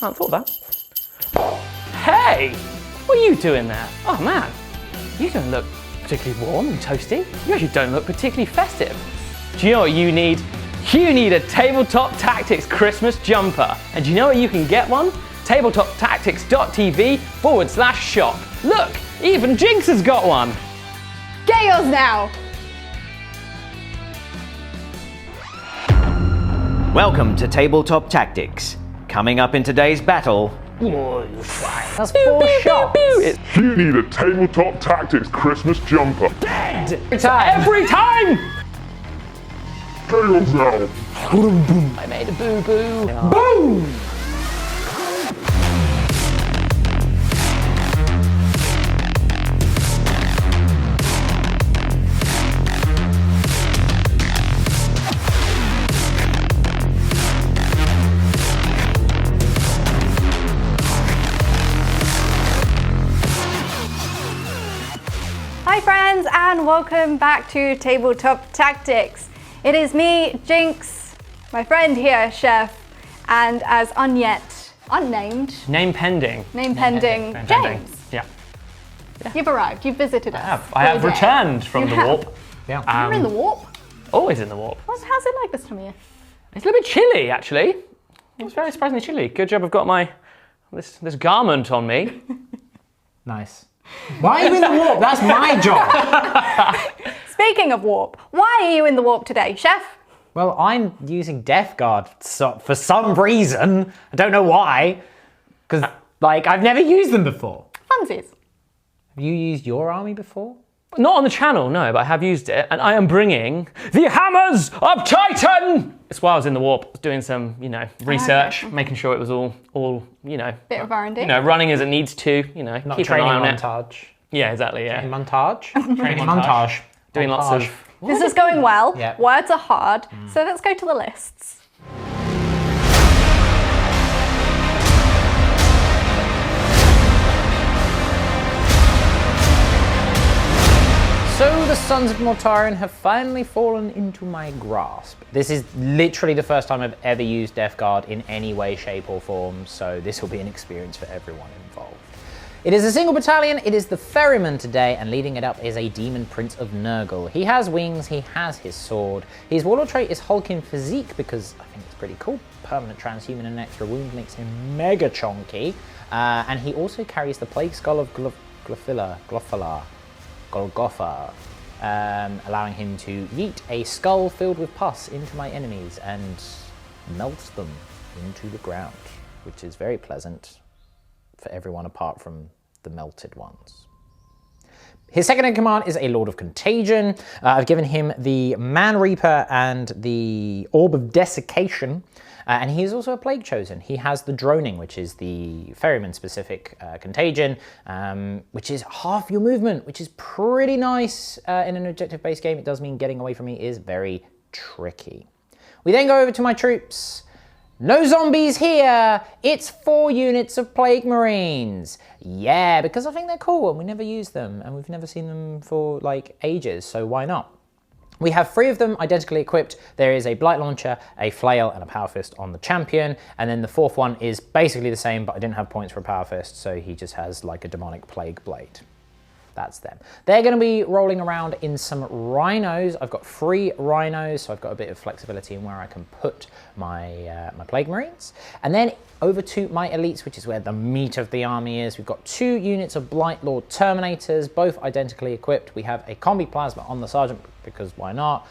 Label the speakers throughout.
Speaker 1: I hadn't thought of that. Hey! What are you doing there? Oh man, you don't look particularly warm and toasty. You actually don't look particularly festive. Do you know what you need? You need a Tabletop Tactics Christmas jumper. And do you know where you can get one? tabletoptactics.tv/shop. Look, even Jinx has got one.
Speaker 2: Get yours now!
Speaker 3: Welcome to Tabletop Tactics. Coming up in today's battle...
Speaker 1: That's 4 shots.
Speaker 4: You need a Tabletop Tactics Christmas jumper.
Speaker 1: Dead! Every time!
Speaker 4: Chaos now!
Speaker 1: I made a boo-boo. Boom!
Speaker 2: Hi friends, and welcome back to Tabletop Tactics. It is me, Jinx, my friend here, Chef, and as unnamed,
Speaker 1: Name pending.
Speaker 2: James.
Speaker 1: Yeah.
Speaker 2: You've arrived, you've visited us.
Speaker 1: I have returned from the warp.
Speaker 2: Yeah. You're in the warp?
Speaker 1: Always in the warp.
Speaker 2: How's it like this time of year?
Speaker 1: It's a little bit chilly, actually. It's very surprisingly chilly. Good job I've got this garment on me.
Speaker 5: Nice. Why are you in the warp? That's my job.
Speaker 2: Speaking of warp, why are you in the warp today, Chef?
Speaker 5: Well, I'm using Death Guard for some reason. I don't know why. Because, I've never used them before.
Speaker 2: Funsies.
Speaker 5: Have you used your army before?
Speaker 1: Not on the channel, no, but I have used it, and I am bringing the Hammers of Titan! It's while I was in the warp, doing some, research, making sure it was all,
Speaker 2: Bit of R&D.
Speaker 1: Running as it needs to,
Speaker 5: Not
Speaker 1: keep
Speaker 5: training
Speaker 1: an eye on
Speaker 5: montage.
Speaker 1: it. Yeah, exactly, yeah.
Speaker 5: Montage?
Speaker 1: Training montage. Doing lots of...
Speaker 2: This is going well.
Speaker 5: Yep.
Speaker 2: Words are hard, so let's go to the lists.
Speaker 5: So the Sons of Mortarion have finally fallen into my grasp. This is literally the first time I've ever used Death Guard in any way, shape or form, so this will be an experience for everyone involved. It is a single battalion, it is the Ferrymen today, and leading it up is a Demon Prince of Nurgle. He has wings, he has his sword. His Warlord trait is Hulking Physique because I think it's pretty cool. Permanent transhuman and an extra wound makes him mega chonky. And he also carries the Plague Skull of Glothila, Golgotha, allowing him to yeet a skull filled with pus into my enemies and melt them into the ground, which is very pleasant for everyone apart from the melted ones. His second in command is a Lord of Contagion. I've given him the Manreaper and the Orb of Desiccation. And he is also a Plaguechosen. He has the Droning, which is the Ferryman-specific Contagion, which is half your movement, which is pretty nice in an objective-based game. It does mean getting away from me is very tricky. We then go over to my troops. No zombies here! It's 4 units of Plague Marines! Yeah, because I think they're cool and we never use them, and we've never seen them for, ages, so why not? We have 3 of them identically equipped. There is a Blight Launcher, a Flail, and a Power Fist on the champion. And then the 4th one is basically the same, but I didn't have points for a Power Fist, so he just has a Demonic Plague Blade. That's them. They're going to be rolling around in some rhinos. I've got 3 rhinos, so I've got a bit of flexibility in where I can put my my Plague Marines. And then over to my elites, which is where the meat of the army is. We've got 2 units of Blight Lord Terminators, both identically equipped. We have a Combi Plasma on the Sergeant, because why not?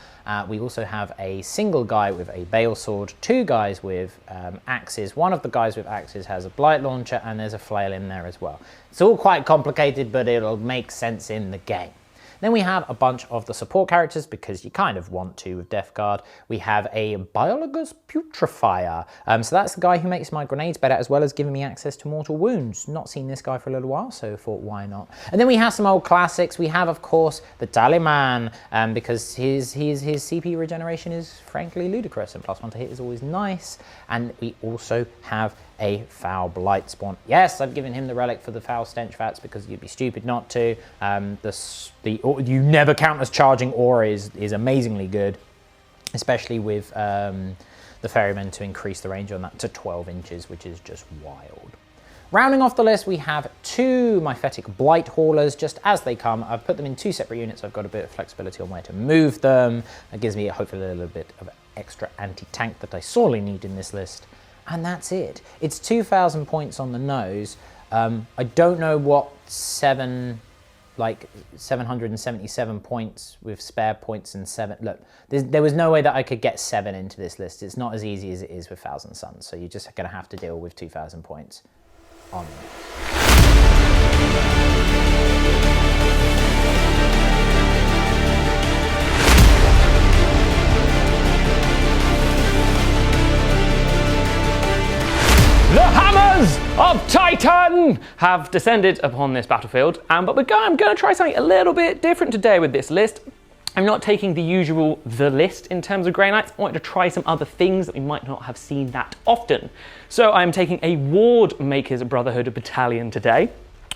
Speaker 5: We also have a single guy with a Bale Sword, 2 guys with axes. One of the guys with axes has a Blight Launcher, and there's a Flail in there as well. It's all quite complicated, but it'll make sense in the game. Then we have a bunch of the support characters, because you kind of want to with Death Guard. We have a Biologus Putrefier. So that's the guy who makes my grenades better, as well as giving me access to mortal wounds. Not seen this guy for a little while, so thought, why not? And then we have some old classics. We have, of course, the Daemon, because his CP regeneration is frankly ludicrous, and +1 to hit is always nice. And we also have a foul blight spawn. Yes, I've given him the relic for the foul stench vats because you'd be stupid not to. You never count as charging aura is amazingly good, especially with the Ferrymen to increase the range on that to 12 inches, which is just wild. Rounding off the list, we have 2 Myphetic Blight Haulers, just as they come. I've put them in 2 separate units, so I've got a bit of flexibility on where to move them. That gives me hopefully a little bit of extra anti-tank that I sorely need in this list. And that's it. It's 2,000 points on the nose. I don't know what 777 points with spare points and 7. Look, there was no way that I could get 7 into this list. It's not as easy as it is with Thousand Suns, so you're just going to have to deal with 2,000 points on.
Speaker 1: The Hammers of Titan have descended upon this battlefield, but I'm going to try something a little bit different today with this list. I'm not taking the usual list in terms of Grey Knights. I wanted to try some other things that we might not have seen that often. So I'm taking a Ward Maker's Brotherhood battalion today.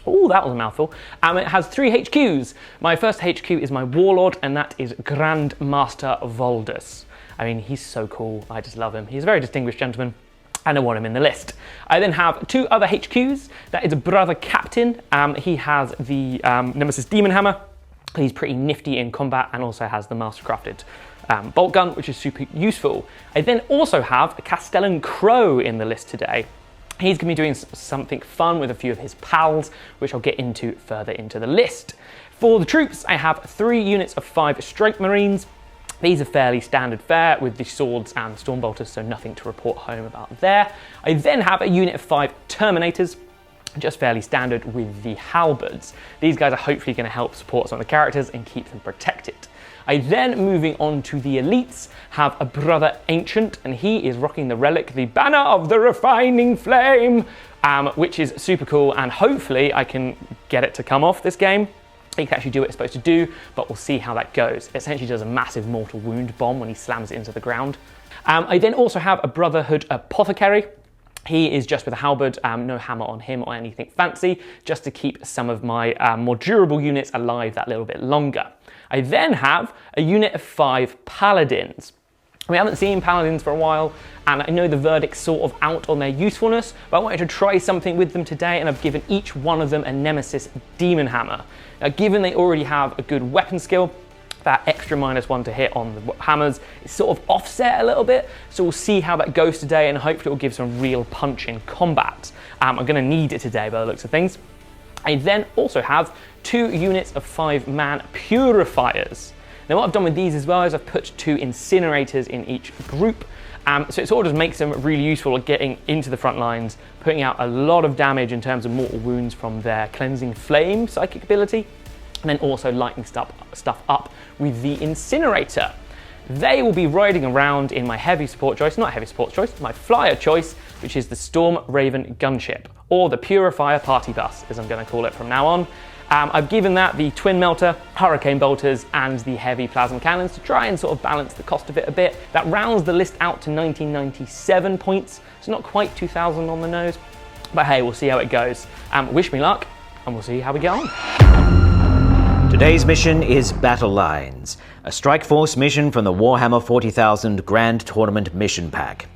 Speaker 1: Oh, that was a mouthful. It has 3 HQs. My first HQ is my Warlord, and that is Grand Master Voldus. I mean, he's so cool. I just love him. He's a very distinguished gentleman, and I want him in the list. I then have 2 other HQs. That is a Brother Captain. He has the Nemesis Demon Hammer. He's pretty nifty in combat and also has the Mastercrafted Boltgun, which is super useful. I then also have a Castellan Crow in the list today. He's going to be doing something fun with a few of his pals, which I'll get into further into the list. For the troops, I have 3 units of 5 Strength Marines. These are fairly standard fare with the swords and the Stormbolters, so nothing to report home about there. I then have a unit of 5 Terminators, just fairly standard with the halberds. These guys are hopefully going to help support some of the characters and keep them protected. I then, moving on to the elites, have a Brother Ancient, and he is rocking the Relic, the Banner of the Refining Flame, which is super cool, and hopefully I can get it to come off this game. It can actually do what it's supposed to do, but we'll see how that goes. It essentially does a massive mortal wound bomb when he slams it into the ground. I then also have a Brotherhood Apothecary. He is just with a halberd, no hammer on him or anything fancy, just to keep some of my more durable units alive that little bit longer. I then have a unit of 5 Paladins. We haven't seen Paladins for a while, and I know the verdict's sort of out on their usefulness, but I wanted to try something with them today, and I've given each one of them a Nemesis Demon Hammer. Now, given they already have a good weapon skill, that extra -1 to hit on the hammers is sort of offset a little bit, so we'll see how that goes today, and hopefully it will give some real punch in combat. I'm going to need it today by the looks of things. I then also have 2 units of 5-man Purifiers. Now, what I've done with these as well is I've put 2 Incinerators in each group, so it sort of just makes them really useful at getting into the front lines, putting out a lot of damage in terms of mortal wounds from their Cleansing Flame psychic ability, and then also lighting stuff up with the Incinerator. They will be riding around in my heavy support choice, not heavy support choice, my flyer choice, which is the Storm Raven Gunship, or the Purifier Party Bus, as I'm going to call it from now on. I've given that the Twin Melter, Hurricane Bolters, and the Heavy Plasma Cannons to try and sort of balance the cost of it a bit. That rounds the list out to 1997 points, so not quite 2,000 on the nose, but hey, we'll see how it goes. Wish me luck, and we'll see how we get on.
Speaker 3: Today's mission is Battle Lines, a Strike Force mission from the Warhammer 40,000 Grand Tournament Mission Pack.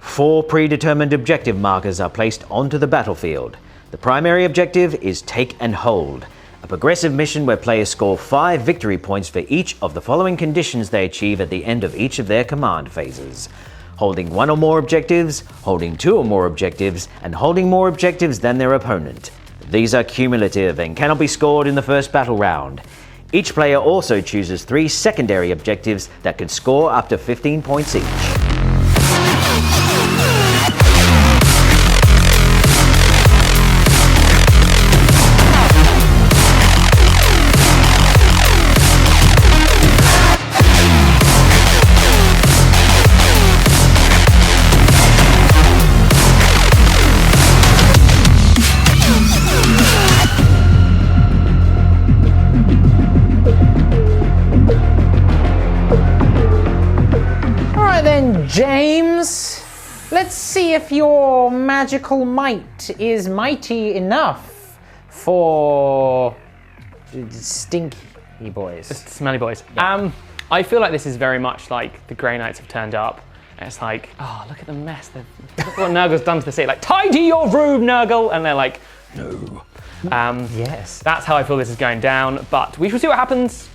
Speaker 3: 4 predetermined objective markers are placed onto the battlefield. The primary objective is Take and Hold, a progressive mission where players score 5 victory points for each of the following conditions they achieve at the end of each of their command phases: holding 1 or more objectives, holding 2 or more objectives, and holding more objectives than their opponent. These are cumulative and cannot be scored in the first battle round. Each player also chooses 3 secondary objectives that can score up to 15 points each.
Speaker 5: James, let's see if your magical might is mighty enough for stinky boys.
Speaker 1: Smelly boys. Yeah. I feel like this is very much like the Grey Knights have turned up. It's like, oh, look at the mess. Look what Nurgle's done to the city. Like, tidy your room, Nurgle. And they're like, no.
Speaker 5: Yes.
Speaker 1: That's how I feel this is going down. But we shall see what happens.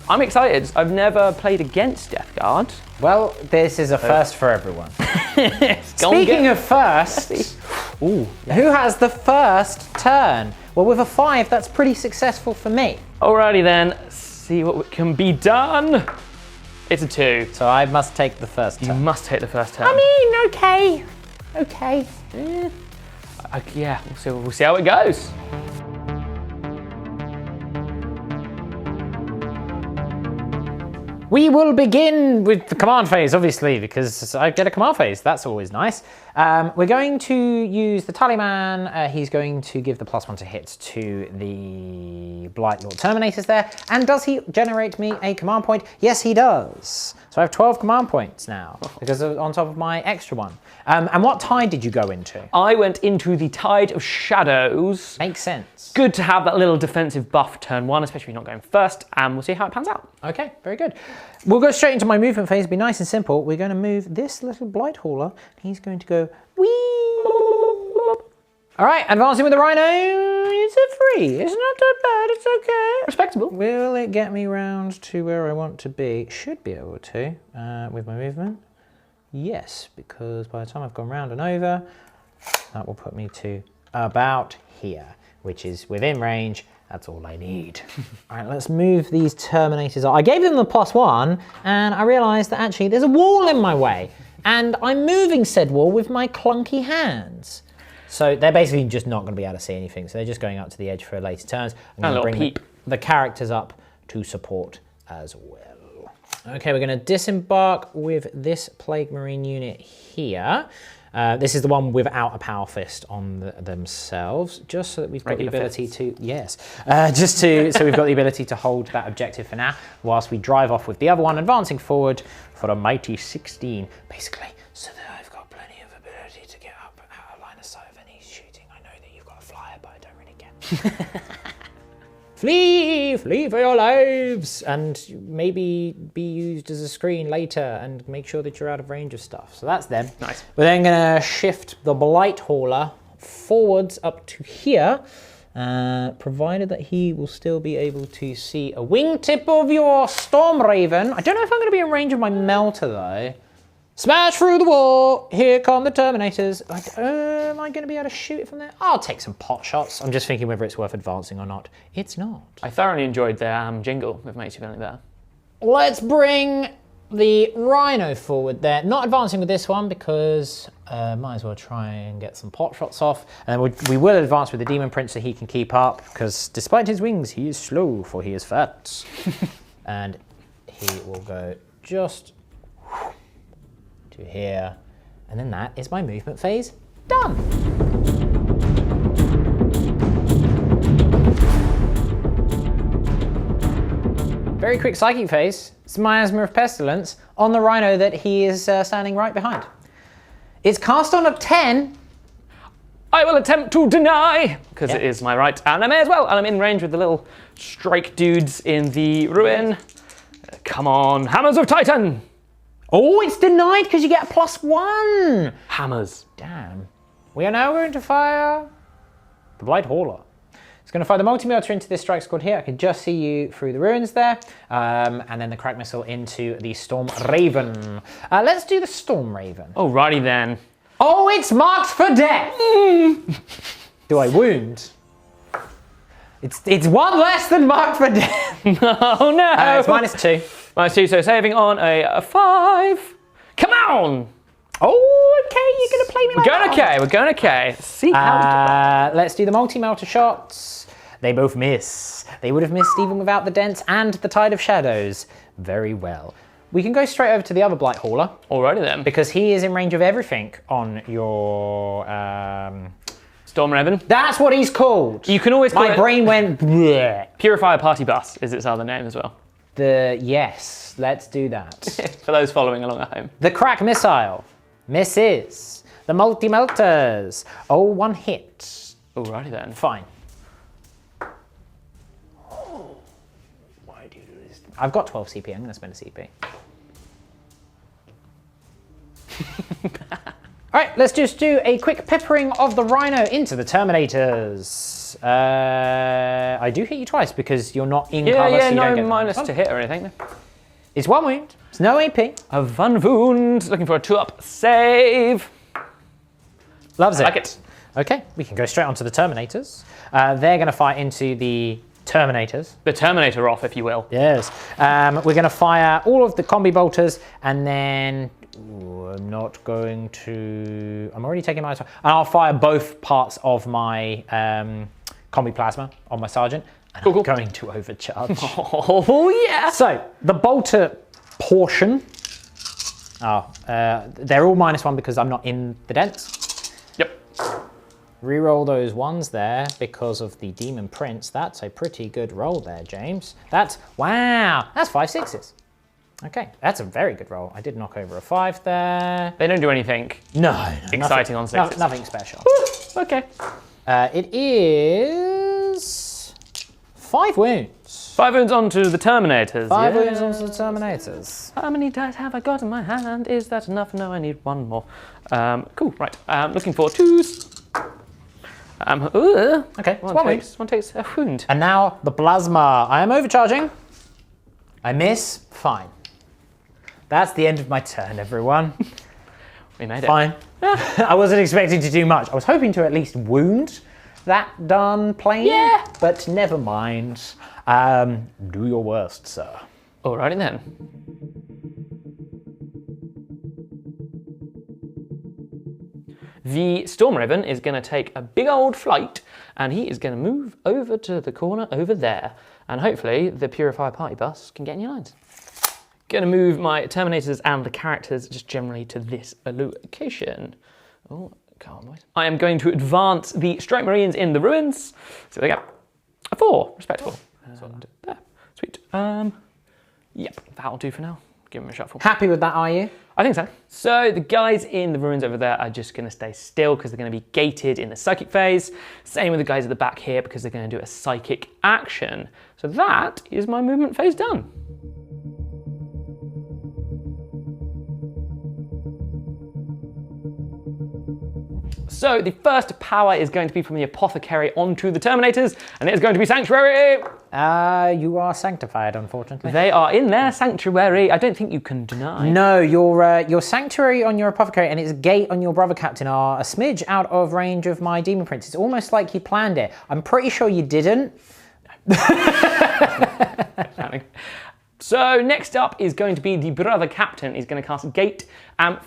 Speaker 1: I'm excited. I've never played against Death Guard.
Speaker 5: Well, this is a first for everyone. Speaking of first, who has the first turn? Well, with a 5, that's pretty successful for me.
Speaker 1: Alrighty then, see what can be done. It's a 2.
Speaker 5: So I must take the first
Speaker 1: You
Speaker 5: turn.
Speaker 1: must take the first turn.
Speaker 5: I mean, okay.
Speaker 1: Yeah, we'll see how it goes.
Speaker 5: We will begin with the command phase, obviously, because I get a command phase. That's always nice. We're going to use the Talisman. He's going to give the +1 to hit to the Blight Lord Terminators there. And does he generate me a command point? Yes, he does. So I have 12 command points now, because on top of my extra one. And what tide did you go into?
Speaker 1: I went into the Tide of Shadows.
Speaker 5: Makes sense.
Speaker 1: Good to have that little defensive buff turn 1, especially if you're not going first, and we'll see how it pans out.
Speaker 5: Okay, very good. We'll go straight into my movement phase. Be nice and simple. We're going to move this little Blight Hauler. He's going to go wee. All right, advancing with the Rhino. It's a 3. It's not that bad. It's okay.
Speaker 1: Respectable.
Speaker 5: Will it get me round to where I want to be? Should be able to with my movement. Yes, because by the time I've gone round and over, that will put me to about here, which is within range. That's all I need. All right, let's move these Terminators. I gave them the +1, and I realized that actually there's a wall in my way, and I'm moving said wall with my clunky hands. So they're basically just not going to be able to see anything, so they're just going up to the edge for later turns. I'm going to bring the characters up to support as well. Okay, we're going to disembark with this Plague Marine unit here. This is the one without a Power Fist on themselves, just so that we've got the ability to, so we've got the ability to hold that objective for now, whilst we drive off with the other one, advancing forward for a mighty 16, basically, so that I've got plenty of ability to get up out of line of sight of any shooting. I know that you've got a flyer, but I don't really get. Flee for your lives, and maybe be used as a screen later and make sure that you're out of range of stuff. So that's them.
Speaker 1: Nice.
Speaker 5: We're then gonna shift the Blight Hauler forwards up to here, provided that he will still be able to see a wingtip of your Storm Raven. I don't know if I'm gonna be in range of my Melter though. Smash through the wall, here come the Terminators. Am I gonna be able to shoot it from there? I'll take some pot shots. I'm just thinking whether it's worth advancing or not. It's not.
Speaker 1: I thoroughly enjoyed the jingle with Makes You Feel Like That.
Speaker 5: Let's bring the Rhino forward there. Not advancing with this one because might as well try and get some pot shots off. And then we will advance with the Demon Prince so he can keep up, because despite his wings, he is slow, for he is fat. And he will go just to here, and then that is my movement phase done. Very quick psychic phase. It's Miasma of Pestilence on the Rhino that he is standing right behind. It's cast on a 10.
Speaker 1: I will attempt to deny, because it is my right, and I may as well, and I'm in range with the little strike dudes in the ruin. Come on, Hammers of Titan!
Speaker 5: Oh, it's denied because you get a +1.
Speaker 1: Hammers.
Speaker 5: Damn. We are now going to fire the Blight Hauler. It's going to fire the multi-melter into this strike squad here. I can just see you through the ruins there. And then the crack missile into the Storm Raven. Let's do the Storm Raven.
Speaker 1: Alrighty then.
Speaker 5: Oh, it's marked for death. Do I wound? It's one less than marked for death.
Speaker 1: Oh no!
Speaker 5: It's -2.
Speaker 1: -2, so saving on a 5. Come on!
Speaker 5: Oh, okay, you're gonna play me like that.
Speaker 1: We're going okay. See how
Speaker 5: let's do the multi-melter shots. They both miss. They would have missed even without the dents and the Tide of Shadows. Very well. We can go straight over to the other Blight Hauler.
Speaker 1: Alrighty then.
Speaker 5: Because he is in range of everything on your...
Speaker 1: Storm Raven.
Speaker 5: That's what he's called.
Speaker 1: You can always call
Speaker 5: My brain went... bleh.
Speaker 1: Purifier Party Bus is its other name as well.
Speaker 5: Yes, let's do that.
Speaker 1: For those following along at home.
Speaker 5: The crack missile misses. The multi-melters. Oh, one hit.
Speaker 1: Alrighty then.
Speaker 5: Fine. Why do you do this? I've got 12 CP. I'm going to spend a CP. All right, let's just do a quick peppering of the Rhino into the Terminators. I do hit you twice because you're not in cover.
Speaker 1: Yeah,
Speaker 5: so you don't
Speaker 1: no
Speaker 5: get
Speaker 1: minus to hit or anything.
Speaker 5: It's 1 wound. It's no AP.
Speaker 1: A one wound. Looking for a 2-up save.
Speaker 5: Loves it.
Speaker 1: Like it.
Speaker 5: Okay, we can go straight onto the Terminators. They're going to fire into the Terminators.
Speaker 1: The Terminator off, if you will.
Speaker 5: Yes. We're going to fire all of the combi bolters, and then I'm not going to. I'm already taking my time. And I'll fire both parts of my combi plasma on my sergeant. And I'm going to overcharge.
Speaker 1: Oh yeah.
Speaker 5: So the bolter portion. They're all -1 because I'm not in the dents.
Speaker 1: Yep.
Speaker 5: Reroll those ones there because of the Demon Prince. That's a pretty good roll there, James. Wow, that's 5 6s. Okay, that's a very good roll. I did knock over a 5 there.
Speaker 1: They don't do anything.
Speaker 5: No,
Speaker 1: exciting on 6s.
Speaker 5: Nothing special.
Speaker 1: Okay.
Speaker 5: It is 5 wounds.
Speaker 1: 5 wounds onto the Terminators.
Speaker 5: 5 wounds onto the Terminators.
Speaker 1: How many dice have I got in my hand? Is that enough? No, I need 1 more. Cool, right. Looking for 2s.
Speaker 5: Okay,
Speaker 1: one takes a wound.
Speaker 5: And now the plasma. I am overcharging. I miss. Fine. That's the end of my turn, everyone.
Speaker 1: We made it.
Speaker 5: Fine. I wasn't expecting to do much. I was hoping to at least wound that darn plane.
Speaker 1: Yeah.
Speaker 5: But never mind. Do your worst, sir.
Speaker 1: Alrighty then. The Storm Raven is going to take a big old flight, and he is going to move over to the corner over there. And hopefully the Purifier Party Bus can get in your lines. Going to move my Terminators and the characters just generally to this location. Oh, come on, boys. I am going to advance the Strike Marines in the ruins. So there we go. A 4, respectable. And there, sweet. Yep, that'll do for now. Give him a shuffle.
Speaker 5: Happy with that, are you?
Speaker 1: I think so. So the guys in the ruins over there are just going to stay still because they're going to be gated in the psychic phase. Same with the guys at the back here because they're going to do a psychic action. So that is my movement phase done. So the first power is going to be from the Apothecary onto the Terminators, and it is going to be Sanctuary.
Speaker 5: You are sanctified, unfortunately.
Speaker 1: They are in their Sanctuary. I don't think you can deny.
Speaker 5: No, your Sanctuary on your Apothecary and its Gate on your Brother Captain are a smidge out of range of my Demon Prince. It's almost like you planned it. I'm pretty sure you didn't.
Speaker 1: So next up is going to be the Brother Captain. He's going to cast Gate.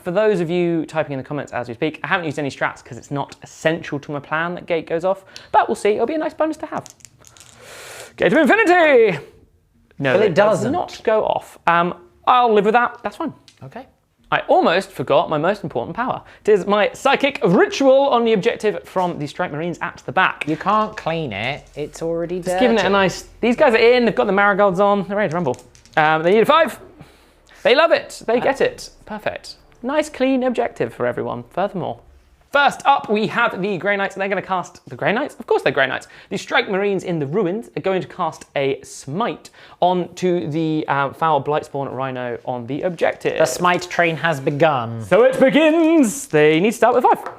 Speaker 1: For those of you typing in the comments as we speak, I haven't used any strats because it's not essential to my plan that Gate goes off, but we'll see. It'll be a nice bonus to have. Gate of Infinity! No,
Speaker 5: well, it
Speaker 1: does
Speaker 5: doesn't.
Speaker 1: not go off. I'll live with that. That's fine.
Speaker 5: Okay.
Speaker 1: I almost forgot my most important power. It is my Psychic Ritual on the objective from the Strike Marines at the back.
Speaker 5: You can't clean it. It's already dirty.
Speaker 1: Just giving it a nice... These guys are in. They've got the marigolds on. They're ready to rumble. They need a 5. They love it. They get it. Perfect. Nice, clean objective for everyone. Furthermore. First up, we have the Grey Knights. They're going to cast... The Grey Knights? Of course they're Grey Knights. The Strike Marines in the ruins are going to cast a Smite onto the foul Blightspawn Rhino on the objective.
Speaker 5: The Smite train has begun.
Speaker 1: So it begins. They need to start with 5.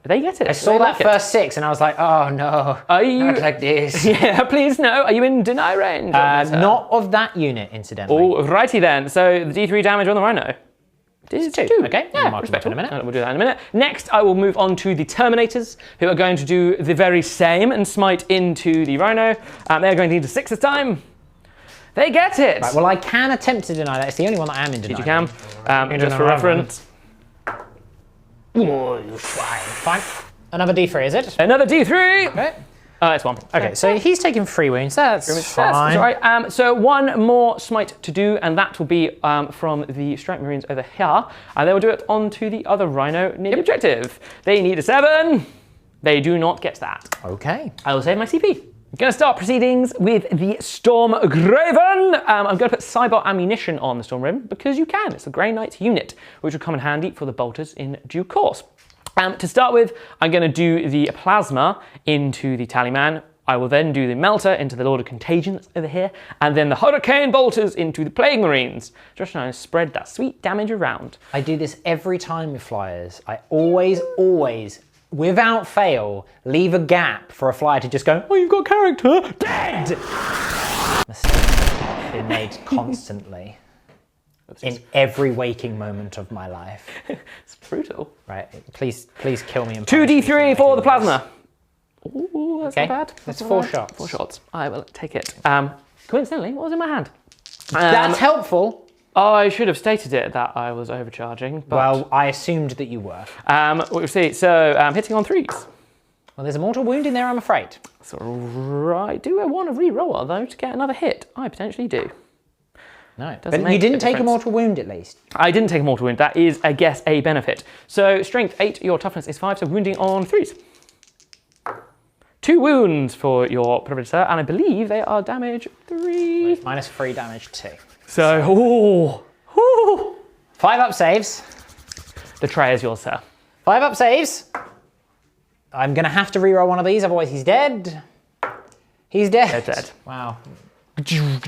Speaker 1: They get it.
Speaker 5: I saw that first 6 and I was like, oh no.
Speaker 1: Are you...
Speaker 5: Not like this.
Speaker 1: Yeah, please no. Are you in deny range?
Speaker 5: Not of that unit, incidentally.
Speaker 1: Alrighty then. So the D3 damage on the Rhino.
Speaker 5: It's 2. Okay,
Speaker 1: yeah,
Speaker 5: mark them up in a minute.
Speaker 1: We'll do that in a minute. Next, I will move on to the Terminators, who are going to do the very same and smite into the Rhino. They're going to need a 6 this time. They get it.
Speaker 5: Right, well, I can attempt to deny that. It's the only one that I am in denial.
Speaker 1: You can. Just for reference.
Speaker 5: Fine. Another D3, is it?
Speaker 1: Another D3.
Speaker 5: Okay.
Speaker 1: It's 1.
Speaker 5: Okay, so he's taking 3 wounds. That's fine.
Speaker 1: That's all right. So one more smite to do, and that will be from the Strike Marines over here. And they will do it onto the other Rhino near the objective. They need a 7. They do not get that.
Speaker 5: Okay.
Speaker 1: I will save my CP. I'm going to start proceedings with the Storm Graven. I'm going to put Cybot ammunition on the Storm Graven because you can. It's a Grey Knight unit, which will come in handy for the bolters in due course. To start with, I'm going to do the plasma into the Tallyman. I will then do the Melter into the Lord of Contagion that's over here, and then the Hurricane Bolters into the Plague Marines. Just trying to spread that sweet damage around.
Speaker 5: I do this every time with flyers. I always, without fail, leave a gap for a flyer to just go, oh, you've got character, dead! Mistakes been made constantly. In every waking moment of my life.
Speaker 1: It's brutal.
Speaker 5: Right, please kill me.
Speaker 1: 2d3 for the plasma. Ooh, that's
Speaker 5: okay.
Speaker 1: not bad.
Speaker 5: That's
Speaker 1: not
Speaker 5: 4
Speaker 1: bad.
Speaker 5: shots.
Speaker 1: 4 shots. I will take it. Coincidentally, what was in my hand?
Speaker 5: That's helpful.
Speaker 1: I should have stated it that I was overcharging. But,
Speaker 5: Well, I assumed that you were.
Speaker 1: we'll see. So, hitting on 3s.
Speaker 5: Well, there's a mortal wound in there, I'm afraid.
Speaker 1: So, right. Do I want to re-roll though to get another hit? I potentially do.
Speaker 5: No,
Speaker 1: Doesn't
Speaker 5: but
Speaker 1: make
Speaker 5: you didn't
Speaker 1: a
Speaker 5: take a
Speaker 1: difference.
Speaker 5: mortal wound at least.
Speaker 1: I didn't take a mortal wound. That is, I guess, a benefit. So, strength 8, your toughness is 5, so wounding on 3s. 2 wounds for your Predator, and I believe they are damage 3.
Speaker 5: Minus 3 damage 2.
Speaker 1: So,
Speaker 5: 5 up saves.
Speaker 1: the tray is yours, sir.
Speaker 5: 5 up saves. I'm going to have to reroll one of these, otherwise he's dead. He's dead.
Speaker 1: They're dead.
Speaker 5: Wow.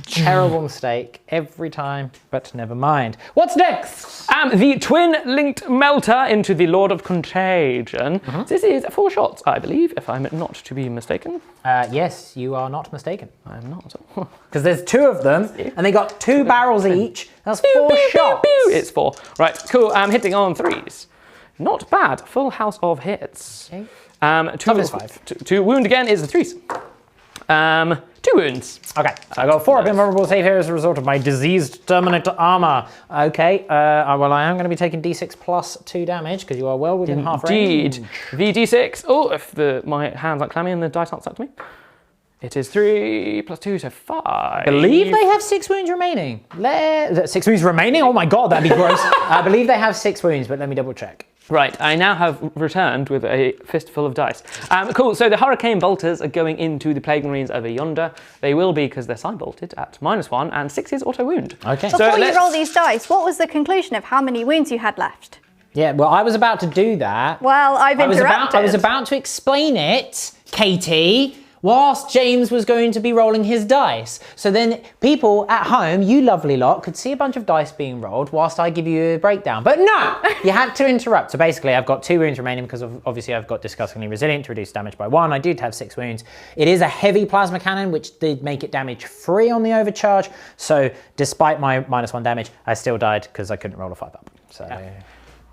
Speaker 5: Terrible mistake every time, but never mind. What's next?
Speaker 1: The twin-linked melter into the Lord of Contagion. This is 4 shots, I believe, if I'm not to be mistaken.
Speaker 5: Yes, you are not mistaken.
Speaker 1: I'm not.
Speaker 5: Because there's 2 of them, and they got 2 barrels each. That's 4
Speaker 1: Pew, pew,
Speaker 5: shots.
Speaker 1: pew, pew. It's 4. Right, cool. Hitting on 3s. Not bad. Full house of hits.
Speaker 5: Okay.
Speaker 1: 2
Speaker 5: Toughness 5.
Speaker 1: 2 wound again is the 3s. 2 wounds.
Speaker 5: Okay, so I got 4 up invulnerable save here as a result of my diseased Terminator armor. Okay, well I am going to be taking d6 plus 2 damage because you are well within half range.
Speaker 1: Indeed. The d6. Oh, if my hands aren't clammy and the dice aren't stuck to me. It is 3 plus 2, so 5.
Speaker 5: I believe they have 6 wounds remaining. 6 wounds remaining? Oh my god, that'd be gross. I believe they have 6 wounds, but let me double check.
Speaker 1: Right, I now have returned with a fistful of dice. Cool, so the Hurricane Bolters are going into the Plague Marines over yonder. They will be, because they're side bolted, at -1, and 6 is auto wound.
Speaker 5: Okay.
Speaker 2: Before you roll these dice, what was the conclusion of how many wounds you had left?
Speaker 5: Yeah, well I was about to do that.
Speaker 2: Well, I've interrupted.
Speaker 5: I was about to explain it, Katie, whilst James was going to be rolling his dice. So then people at home, you lovely lot, could see a bunch of dice being rolled whilst I give you a breakdown. But no, you had to interrupt. So basically I've got 2 wounds remaining because obviously I've got Disgustingly Resilient to reduce damage by 1. I did have 6 wounds. It is a heavy plasma cannon, which did make it damage free on the overcharge. So despite my -1 damage, I still died because I couldn't roll a 5 up. So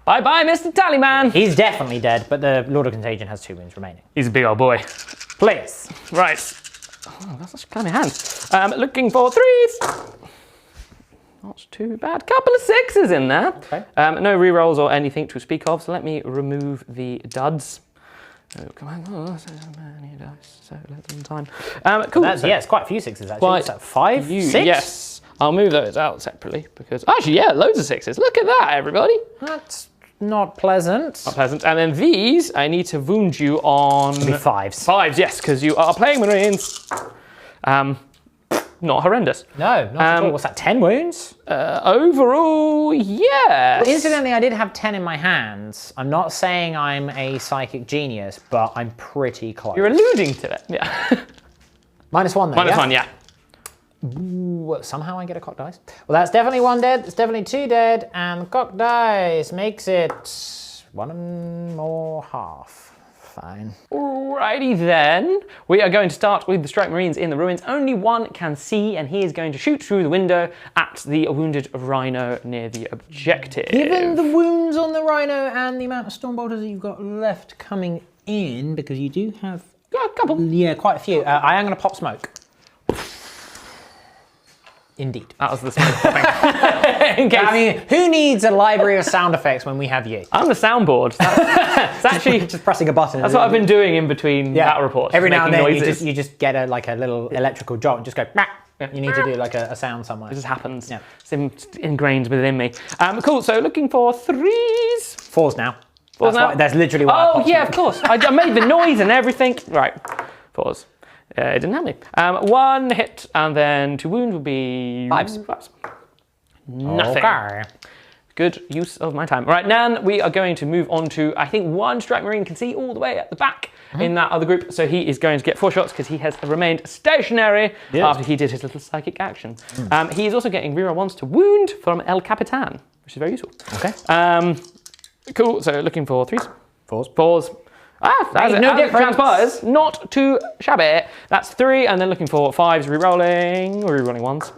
Speaker 1: Bye-bye, Mr. Tallyman.
Speaker 5: he's definitely dead, but the Lord of Contagion has 2 wounds remaining.
Speaker 1: He's a big old boy.
Speaker 5: Please.
Speaker 1: Right. Oh, that's such a clammy hand. Looking for 3s. Not too bad. Couple of 6s in there.
Speaker 5: Okay.
Speaker 1: No rerolls or anything to speak of, so let me remove the duds. Oh, come on. Oh, so many dice, so little time. Cool.
Speaker 5: Yeah, it's quite a few 6s actually.
Speaker 1: Quite
Speaker 5: Is that 5,
Speaker 1: few,
Speaker 5: 6?
Speaker 1: Yes. I'll move those out separately because... Actually, yeah, loads of 6s. Look at that, everybody.
Speaker 5: That's not pleasant.
Speaker 1: Not pleasant. And then these, I need to wound you on...
Speaker 5: It'll be 5s.
Speaker 1: 5s, yes, because you are playing Marines. Not horrendous.
Speaker 5: No, not at all. What's that, 10 wounds?
Speaker 1: Overall, yes.
Speaker 5: Incidentally, I did have 10 in my hands. I'm not saying I'm a psychic genius, but I'm pretty close.
Speaker 1: You're alluding to it. Yeah.
Speaker 5: -1 though,
Speaker 1: -1, yeah.
Speaker 5: Ooh, somehow I get a cocked dice. Well, that's definitely 1 dead. It's definitely 2 dead. And the cocked dice makes it 1 more half. Fine.
Speaker 1: Alrighty then. We are going to start with the Strike Marines in the ruins. Only one can see, and he is going to shoot through the window at the wounded rhino near the objective.
Speaker 5: Given the wounds on the rhino and the amount of stormbolters that you've got left coming in, because you do have...
Speaker 1: A couple.
Speaker 5: Yeah, quite a few. I am going to pop smoke. Indeed.
Speaker 1: That was the smoke thing. In case.
Speaker 5: I mean, who needs a library of sound effects when we have you?
Speaker 1: I'm the soundboard. It's actually
Speaker 5: just pressing a button.
Speaker 1: That's what I've been doing in between battle reports.
Speaker 5: Every now and then
Speaker 1: noises.
Speaker 5: you just get a little electrical jolt and just go. You need to do like a sound somewhere.
Speaker 1: It just happens.
Speaker 5: Yeah.
Speaker 1: It's ingrained within me. Cool. So looking for 3s.
Speaker 5: 4s now. That's literally why.
Speaker 1: Oh yeah, of course. I made the noise and everything. Right. 4s. It didn't have me. 1 hit and then 2 wounds would be
Speaker 5: 5s.
Speaker 1: Nothing.
Speaker 5: Okay.
Speaker 1: Good use of my time. Right, Nan, we are going to move on to, I think, one Strike Marine can see all the way at the back in that other group. So he is going to get 4 shots because he has remained stationary after he did his little psychic action. He is also getting reroll 1s to wound from El Capitan, which is very useful.
Speaker 5: Okay.
Speaker 1: Cool, so looking for 3s.
Speaker 5: 4s.
Speaker 1: 4s. That's
Speaker 5: no difference.
Speaker 1: Transpires, not too shabby. That's 3, and then looking for 5s, rerolling 1s.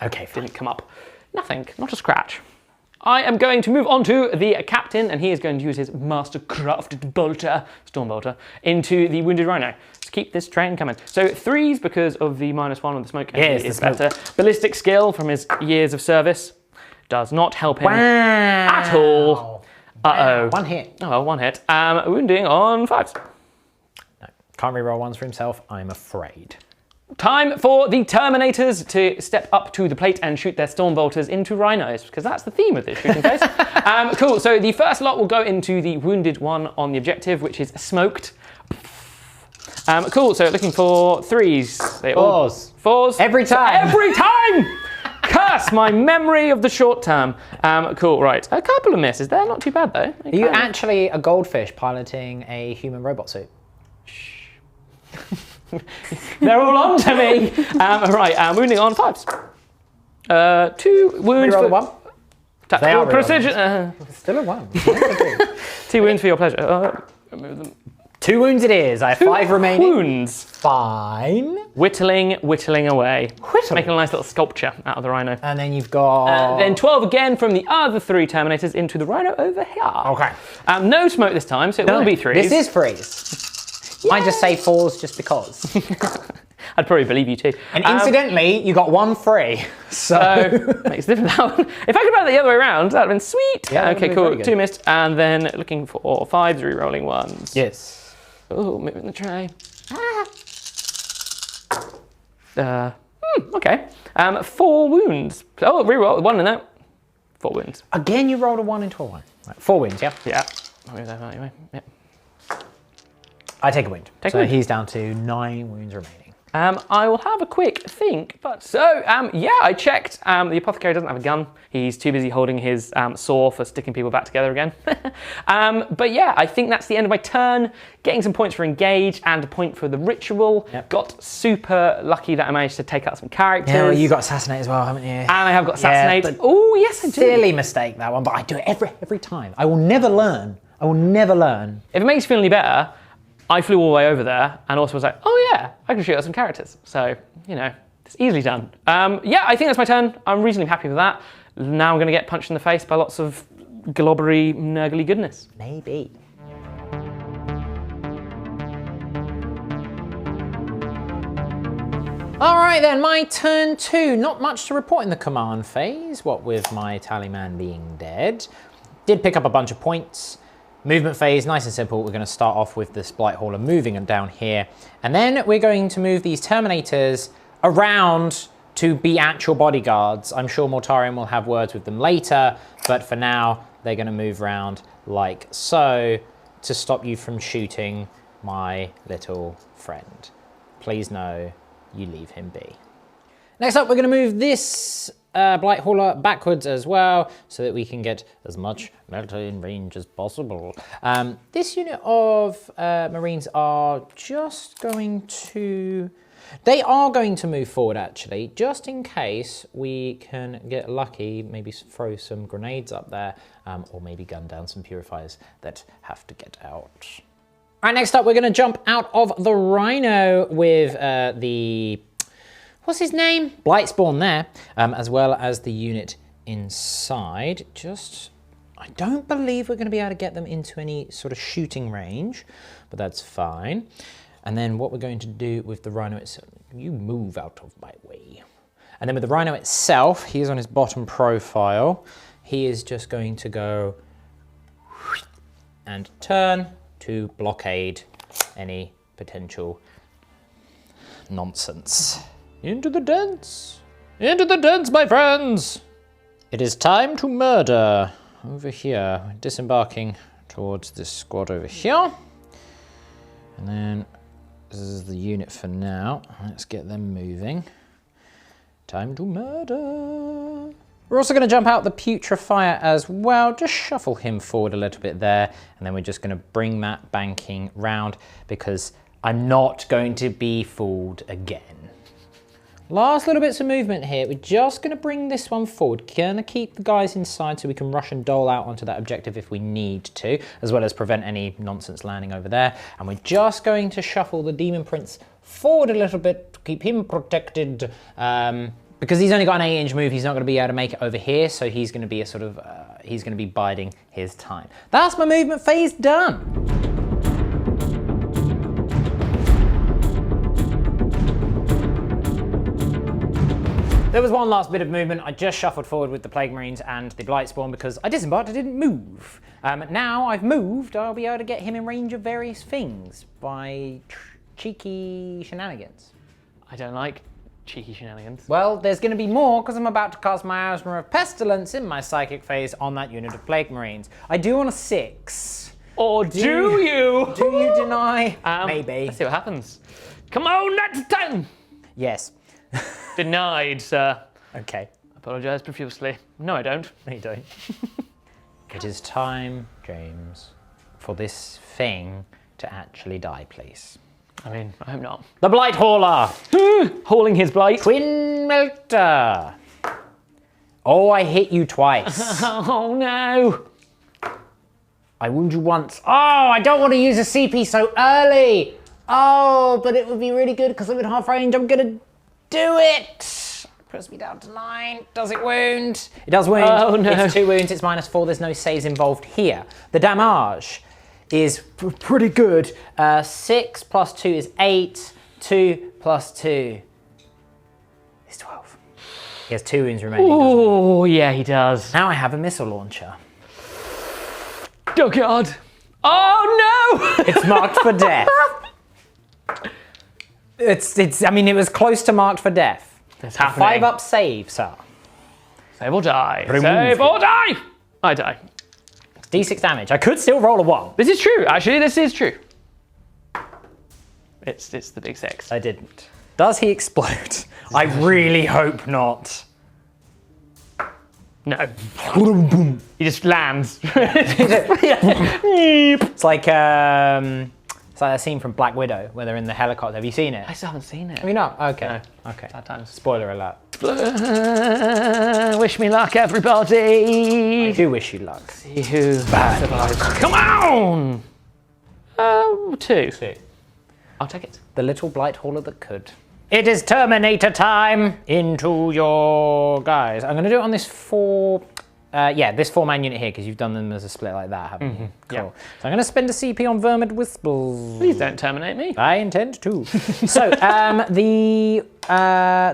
Speaker 5: Okay, fine.
Speaker 1: Didn't come up. Nothing, not a scratch. I am going to move on to the captain, and he is going to use his master-crafted bolter, storm bolter, into the wounded rhino. Let's keep this train coming. So 3s because of the -1 on the smoke, and he is better. Ballistic skill from his years of service does not help him at all. Uh-oh.
Speaker 5: 1 hit.
Speaker 1: Oh, well, 1 hit. Wounding on 5s.
Speaker 5: No, can't reroll 1s for himself, I'm afraid.
Speaker 1: Time for the Terminators to step up to the plate and shoot their storm bolters into rhinos, because that's the theme of this shooting phase. Cool, so the first lot will go into the wounded one on the objective, which is smoked. Cool, so looking for 3s.
Speaker 5: 4s.
Speaker 1: 4s.
Speaker 5: Every time.
Speaker 1: Every time! Curse my memory of the short term. Cool, right. A couple of misses there, not too bad though.
Speaker 5: Are you actually a goldfish piloting a human robot suit?
Speaker 1: They're all on to me. Right, wounding on 5s. 2 wounds
Speaker 5: Reroll
Speaker 1: for...
Speaker 5: 1?
Speaker 1: Tactical
Speaker 5: They are
Speaker 1: precision.
Speaker 5: Still a 1.
Speaker 1: 2 wounds for your pleasure. Remove them.
Speaker 5: 2 wounds it is. I have 5 remaining.
Speaker 1: Wounds.
Speaker 5: Fine.
Speaker 1: Whittling away.
Speaker 5: Whittling.
Speaker 1: Making a nice little sculpture out of the rhino.
Speaker 5: And then you've got...
Speaker 1: Then 12 again from the other 3 Terminators into the rhino over here.
Speaker 5: Okay.
Speaker 1: No smoke this time, so it will be 3s.
Speaker 5: This is 3s. I just say 4s just because.
Speaker 1: I'd probably believe you too.
Speaker 5: And incidentally, you got 1 free. So
Speaker 1: makes a difference. If I could have that the other way around, that'd have been sweet.
Speaker 5: Yeah,
Speaker 1: okay, cool. 2 missed, and then looking for 5s, re-rolling 1s.
Speaker 5: Yes.
Speaker 1: Oh, moving the tray. Okay. 4 wounds. Oh, re-roll 1 in that. 4 wounds.
Speaker 5: Again, you rolled a 1 into a 1. Right, 4 wounds, yeah?
Speaker 1: Yeah. I'll move that anyway. Yep.
Speaker 5: I take a wound.
Speaker 1: Take a
Speaker 5: so
Speaker 1: wound.
Speaker 5: He's down to 9 wounds remaining.
Speaker 1: I will have a quick think, but so, yeah, I checked. The apothecary doesn't have a gun. He's too busy holding his saw for sticking people back together again. But yeah, I think that's the end of my turn. Getting some points for engage and a point for the ritual.
Speaker 5: Yep.
Speaker 1: Got super lucky that I managed to take out some characters.
Speaker 5: Yeah, well, you got assassinate as well, haven't you?
Speaker 1: And I have got assassinate.
Speaker 5: Yeah,
Speaker 1: Oh, yes, I do.
Speaker 5: silly mistake, that one, but I do it every time. I will never learn. I will never learn.
Speaker 1: If it makes you feel any better, I flew all the way over there and also was like, oh yeah, I can shoot out some characters. So, you know, it's easily done. Yeah, I think that's my turn. I'm reasonably happy with that. Now I'm going to get punched in the face by lots of globbery, nurgly goodness.
Speaker 5: Maybe. All right then, my turn 2. Not much to report in the command phase, what with my tallyman being dead. Did pick up a bunch of points. Movement phase, nice and simple. We're going to start off with this Blight Hauler moving down here. And then we're going to move these Terminators around to be actual bodyguards. I'm sure Mortarion will have words with them later, but for now, they're going to move around like so to stop you from shooting my little friend. Please know you leave him be. Next up, we're going to move this Blight Hauler backwards as well, so that we can get as much melee in range as possible. This unit of Marines are just going to... They are going to move forward, actually, just in case we can get lucky, maybe throw some grenades up there, or maybe gun down some purifiers that have to get out. All right, next up, we're going to jump out of the Rhino with the... What's his name? Blightspawn there, as well as the unit inside. I don't believe we're going to be able to get them into any sort of shooting range, but that's fine. And then what we're going to do with the Rhino itself, you move out of my way. And then with the Rhino itself, he is on his bottom profile. He is just going to go and turn to blockade any potential nonsense. Into the dens! Into the dens, my friends! It is time to murder. Over here, disembarking towards this squad over here. And then this is the unit for now. Let's get them moving. Time to murder. We're also going to jump out the Putrefier as well. Just shuffle him forward a little bit there. And then we're just going to bring that banking round because I'm not going to be fooled again. Last little bits of movement here. We're just going to bring this one forward. Gonna keep the guys inside so we can rush and dole out onto that objective if we need to, as well as prevent any nonsense landing over there. And we're just going to shuffle the Demon Prince forward a little bit to keep him protected. Because he's only got an 8-inch move, he's not going to be able to make it over here, so he's going to be a sort of, he's going to be biding his time. That's my movement phase done. There was one last bit of movement. I just shuffled forward with the Plague Marines and the Blight Spawn because I disembarked, I didn't move. Now I've moved, I'll be able to get him in range of various things by cheeky shenanigans.
Speaker 1: I don't like cheeky shenanigans.
Speaker 5: Well, there's going to be more because I'm about to cast Miasma of Pestilence in my Psychic phase on that unit of Plague Marines. I do on a 6.
Speaker 1: Or do you?
Speaker 5: Do you deny? Maybe.
Speaker 1: Let's see what happens. Come on, that's 10!
Speaker 5: Yes.
Speaker 1: Denied, sir.
Speaker 5: Okay.
Speaker 1: Apologise profusely. No, I don't.
Speaker 5: No, you don't. It is time, James, for this thing to actually die, please.
Speaker 1: I mean, I hope not.
Speaker 5: The Blight Hauler!
Speaker 1: Hauling his blight.
Speaker 5: Twin Melter! Oh, I hit you twice.
Speaker 1: Oh no!
Speaker 5: I wound you once. Oh, I don't want to use a CP so early! Oh, but it would be really good because I'm in half range. I'm gonna do it! Puts me down to 9. Does it wound? It does wound.
Speaker 1: Oh no.
Speaker 5: It's 2 wounds, it's -4. There's no saves involved here. The damage is pretty good. 6 plus 2 is 8. 2 plus 2 is 12. He has 2 wounds remaining.
Speaker 1: Oh, yeah, he does.
Speaker 5: Now I have a missile launcher.
Speaker 1: Oh god. Oh no!
Speaker 5: It's marked for death. I mean, it was close to marked for death.
Speaker 1: It's happening.
Speaker 5: 5 up save, sir.
Speaker 1: Save or die.
Speaker 5: Remove
Speaker 1: Save or die! I die.
Speaker 5: D6 damage. I could still roll a 1.
Speaker 1: This is true. Actually, this is true. It's the big 6.
Speaker 5: I didn't. Does he explode? I really hope not.
Speaker 1: No. He just lands.
Speaker 5: It's like that scene from Black Widow where they're in the helicopter. Have you seen it?
Speaker 1: I still haven't seen it.
Speaker 5: Have you not? Okay.
Speaker 1: No.
Speaker 5: Okay.
Speaker 1: Bad times.
Speaker 5: Spoiler alert.
Speaker 1: Wish me luck, everybody.
Speaker 5: I do wish you luck.
Speaker 1: See who survives. Come on! 2.
Speaker 5: 2.
Speaker 1: I'll take it.
Speaker 5: The little Blight Hauler that could. It is Terminator time! Into your guys. I'm going to do it on this 4... this 4-man unit here, because you've done them as a split like that, haven't you? Cool.
Speaker 1: Yeah.
Speaker 5: So I'm going to spend a CP on Vermid Whispers.
Speaker 1: Please don't terminate me.
Speaker 5: I intend to. So, the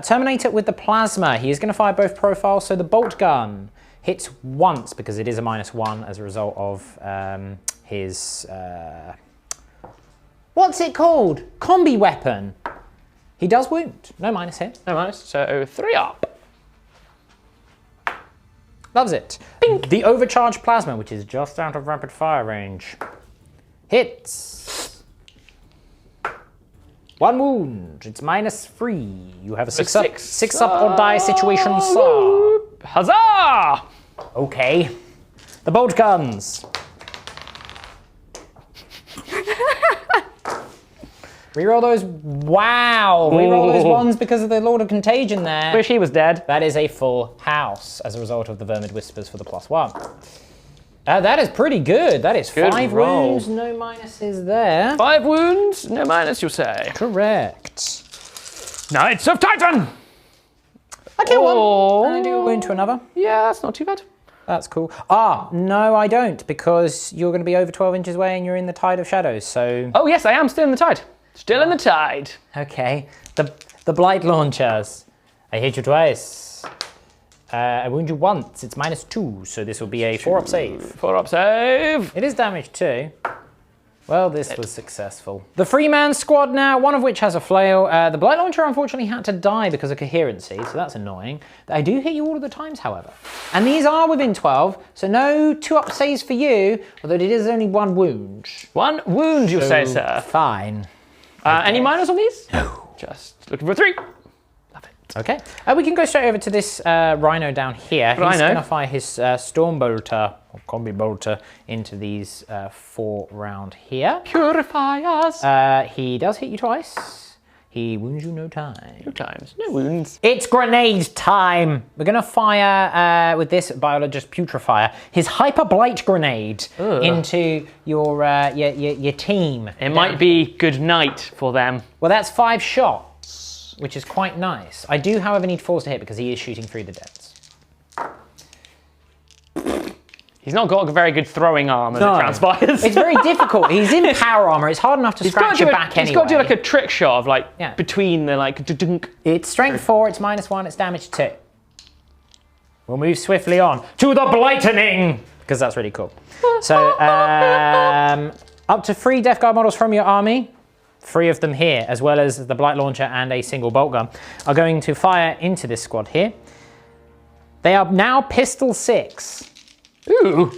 Speaker 5: Terminator with the Plasma, he is going to fire both profiles. So the Boltgun hits once, because it is a -1 as a result of his... what's it called? Combi weapon. He does wound. No minus here.
Speaker 1: No minus. So 3 up.
Speaker 5: Loves it. Bink. The overcharged plasma, which is just out of rapid fire range. Hits. 1 wound. It's -3. You have a 6 up or die situation, sir.
Speaker 1: Huzzah!
Speaker 5: Okay. The bolt guns. Reroll those. Wow. Reroll those ones because of the Lord of Contagion there.
Speaker 1: Wish he was dead.
Speaker 5: That is a full house as a result of the Vermid Whispers for the +1. That is pretty good. That is
Speaker 1: Good
Speaker 5: 5
Speaker 1: roll.
Speaker 5: wounds, no minuses there.
Speaker 1: 5 wounds, no minus, you'll say.
Speaker 5: Correct.
Speaker 1: Knights of Titan!
Speaker 5: I kill
Speaker 1: Oh.
Speaker 5: one. And I do a wound to another.
Speaker 1: Yeah, that's not too bad.
Speaker 5: That's cool. Ah, no, I don't, because you're going to be over 12 inches away and you're in the Tide of Shadows, so...
Speaker 1: Oh yes, I am still in the tide. Still in the tide.
Speaker 5: Okay. The Blight launchers. I hit you twice. I wound you once. It's -2, so this will be a 4-up save.
Speaker 1: 4-up save.
Speaker 5: It is damaged too. Well, this was successful. The 3-man squad now, one of which has a flail. The Blight launcher unfortunately had to die because of coherency, so that's annoying. I do hit you all of the times, however. And these are within 12, so no 2-up saves for you, although it is only 1 wound.
Speaker 1: 1 wound, you'll say, sir.
Speaker 5: Fine.
Speaker 1: Any minus on these? No. Just looking for 3. Love it.
Speaker 5: Okay. We can go straight over to this Rhino down here. He's
Speaker 1: Rhino.
Speaker 5: going to fire his Storm Bolter, or Combi Bolter, into these 4 round here.
Speaker 1: Purifiers.
Speaker 5: He does hit you twice. He wounds you no time.
Speaker 1: 2 times. No wounds.
Speaker 5: It's grenade time. We're going to fire with this Biologist Putrefier his Hyper Blight grenade into your team.
Speaker 1: It might be good night for them.
Speaker 5: Well, that's 5 shots, which is quite nice. I do, however, need 4s to hit because he is shooting through the dents.
Speaker 1: He's not got a very good throwing arm as it transpires.
Speaker 5: It's very difficult. He's in power armor. It's hard enough to scratch your back anyway.
Speaker 1: He's got to do like a trick shot of like between the like dunk.
Speaker 5: It's strength 4, it's -1, it's damage 2. We'll move swiftly on to the Blightening, because that's really cool. So, up to 3 Death Guard models from your army, 3 of them here, as well as the Blight Launcher and a single Boltgun, are going to fire into this squad here. They are now pistol 6.
Speaker 1: Ooh.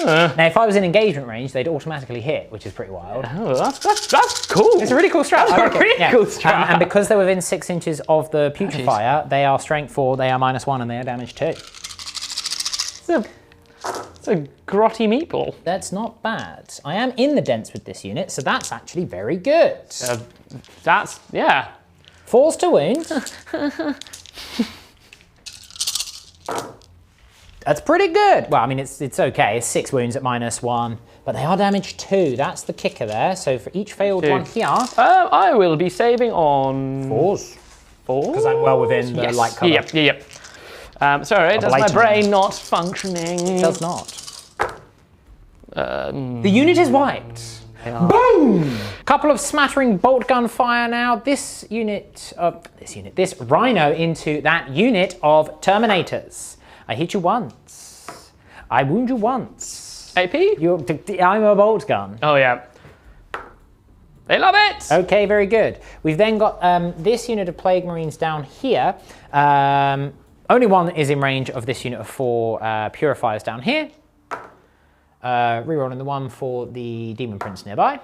Speaker 5: Now, if I was in engagement range, they'd automatically hit, which is pretty wild.
Speaker 1: Oh, that's cool.
Speaker 5: It's a really cool strat.
Speaker 1: That's
Speaker 5: I like
Speaker 1: a really
Speaker 5: it.
Speaker 1: cool strat.
Speaker 5: And because they're within 6 inches of the Putrefier, they are strength 4, they are -1, and they are damage 2.
Speaker 1: It's a grotty meatball.
Speaker 5: That's not bad. I am in the dents with this unit, so that's actually very good.
Speaker 1: That's, yeah.
Speaker 5: 4s to wound. That's pretty good. Well, I mean, it's okay. It's 6 wounds at -1, but they are damage 2. That's the kicker there. So for each failed one here,
Speaker 1: I will be saving on
Speaker 5: 4s.
Speaker 1: 4?
Speaker 5: Because I'm well within the light cover.
Speaker 1: Yep. Sorry, does my brain not functioning?
Speaker 5: It does not. The unit is wiped. Boom! Couple of smattering bolt gun fire now. This Rhino into that unit of Terminators. I hit you once. I wound you once.
Speaker 1: AP?
Speaker 5: I'm a bolt gun.
Speaker 1: Oh yeah. They love it!
Speaker 5: Okay, very good. We've then got this unit of Plague Marines down here. Only one is in range of this unit of 4 Purifiers down here. Rerolling the one for the Demon Prince nearby.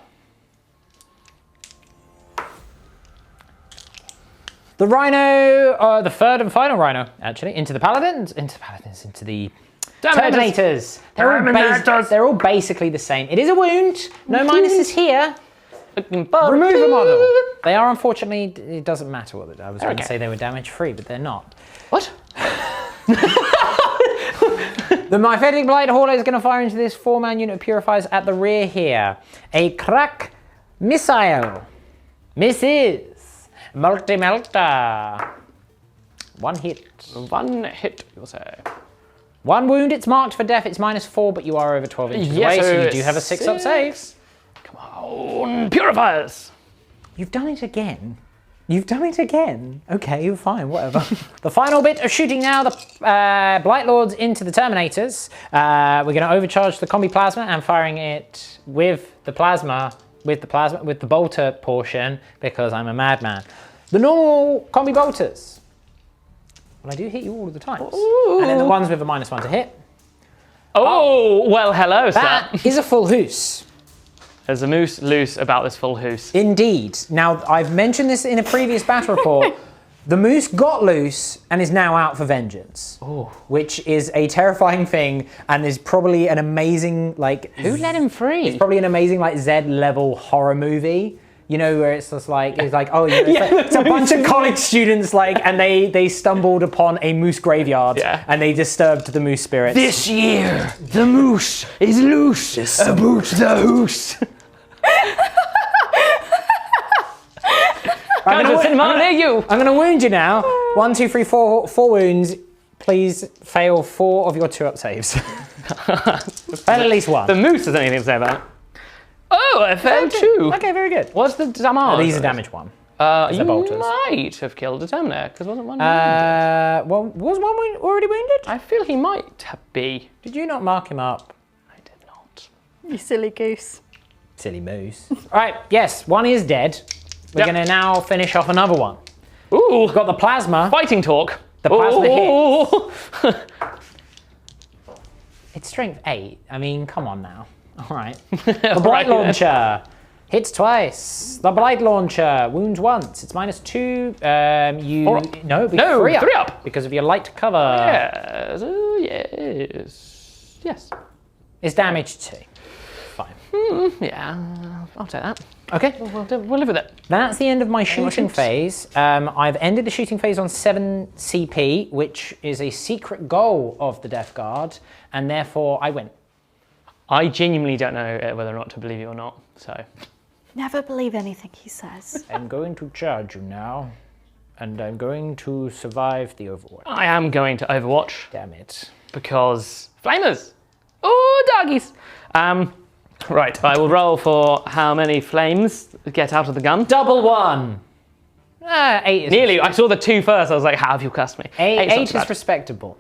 Speaker 5: The Rhino, the 3rd and final Rhino, actually, into the Paladins, into the Terminators. They're all basically the same. It is a wound. No minuses here. Remove a model. They are, unfortunately, it doesn't matter what they do. I was going to say they were damage free, but they're not.
Speaker 1: What?
Speaker 5: The Myphetic Blight Hauler is going to fire into this 4-man unit of Purifiers at the rear here. A crack missile. Misses. Multi-melter. 1 hit.
Speaker 1: 1 hit, you'll say.
Speaker 5: 1 wound, it's marked for death, it's -4, but you are over 12 inches away, so you do have a 6-up save.
Speaker 1: Come on, Purifiers!
Speaker 5: You've done it again. You've done it again. Okay, fine, whatever. The final bit of shooting now, the Blight Lords into the Terminators. We're going to overcharge the Combi Plasma and firing it with the Plasma, with the Bolter portion, because I'm a madman. The normal Combi Bolters. Well, I do hit you all of the times.
Speaker 1: Ooh.
Speaker 5: And then the ones with a -1 to hit.
Speaker 1: Oh, well, hello, sir.
Speaker 5: That is a full hoose.
Speaker 1: There's a moose loose about this full hoose.
Speaker 5: Indeed. Now, I've mentioned this in a previous battle report. The moose got loose and is now out for vengeance, which is a terrifying thing, and is probably an amazing, like...
Speaker 1: Who let him free?
Speaker 5: It's probably an amazing, like, Z-level horror movie. You know, where it's just like, it's like, oh, you know, it's a bunch of college students, like, and they stumbled upon a moose graveyard, and they disturbed the moose spirits.
Speaker 1: This year, the moose is loose about the hoose. I'm going to
Speaker 5: wound you now. 1, 2, 3, 4 wounds. Please fail 4 of your 2-up saves. Fail at least 1.
Speaker 1: The moose has anything to say about it. Oh, I failed 2.
Speaker 5: Okay, very good.
Speaker 1: What's the damage?
Speaker 5: These are damage 1.
Speaker 1: You might have killed a Terminator, because wasn't one wounded?
Speaker 5: Well, was one already wounded?
Speaker 1: I feel he might be.
Speaker 5: Did you not mark him up?
Speaker 1: I did not.
Speaker 2: You silly goose.
Speaker 5: Silly moose. Right, yes, 1 is dead. We're going to now finish off another one.
Speaker 1: Ooh.
Speaker 5: We've got the Plasma.
Speaker 1: Fighting talk.
Speaker 5: The Plasma hit. It's strength 8. I mean, come on now. All right. The Blight Launcher. Hits twice. The Blight launcher wounds once. It's -2. It'd be
Speaker 1: No,
Speaker 5: 3 up.
Speaker 1: 3 up.
Speaker 5: Because of your light cover.
Speaker 1: Yes. Yes.
Speaker 5: It's damage 2. Fine.
Speaker 1: Yeah, I'll take that.
Speaker 5: Okay.
Speaker 1: We'll live with it.
Speaker 5: That's the end of my shooting
Speaker 1: shoots.
Speaker 5: phase. I've ended the shooting phase on 7 CP, which is a secret goal of the Death Guard, and therefore I win.
Speaker 1: I genuinely don't know whether or not to believe you or not, so.
Speaker 2: Never believe anything he says.
Speaker 5: I'm going to charge you now, and I'm going to survive the Overwatch.
Speaker 1: I am going to Overwatch
Speaker 5: Damn it.
Speaker 1: because flamers. Oh, doggies. Right, I will roll for how many flames get out of the gun.
Speaker 5: Double 1. 8 is
Speaker 1: Nearly. I saw the 2 first. I was like, how have you cussed me?
Speaker 5: 8 is respectable.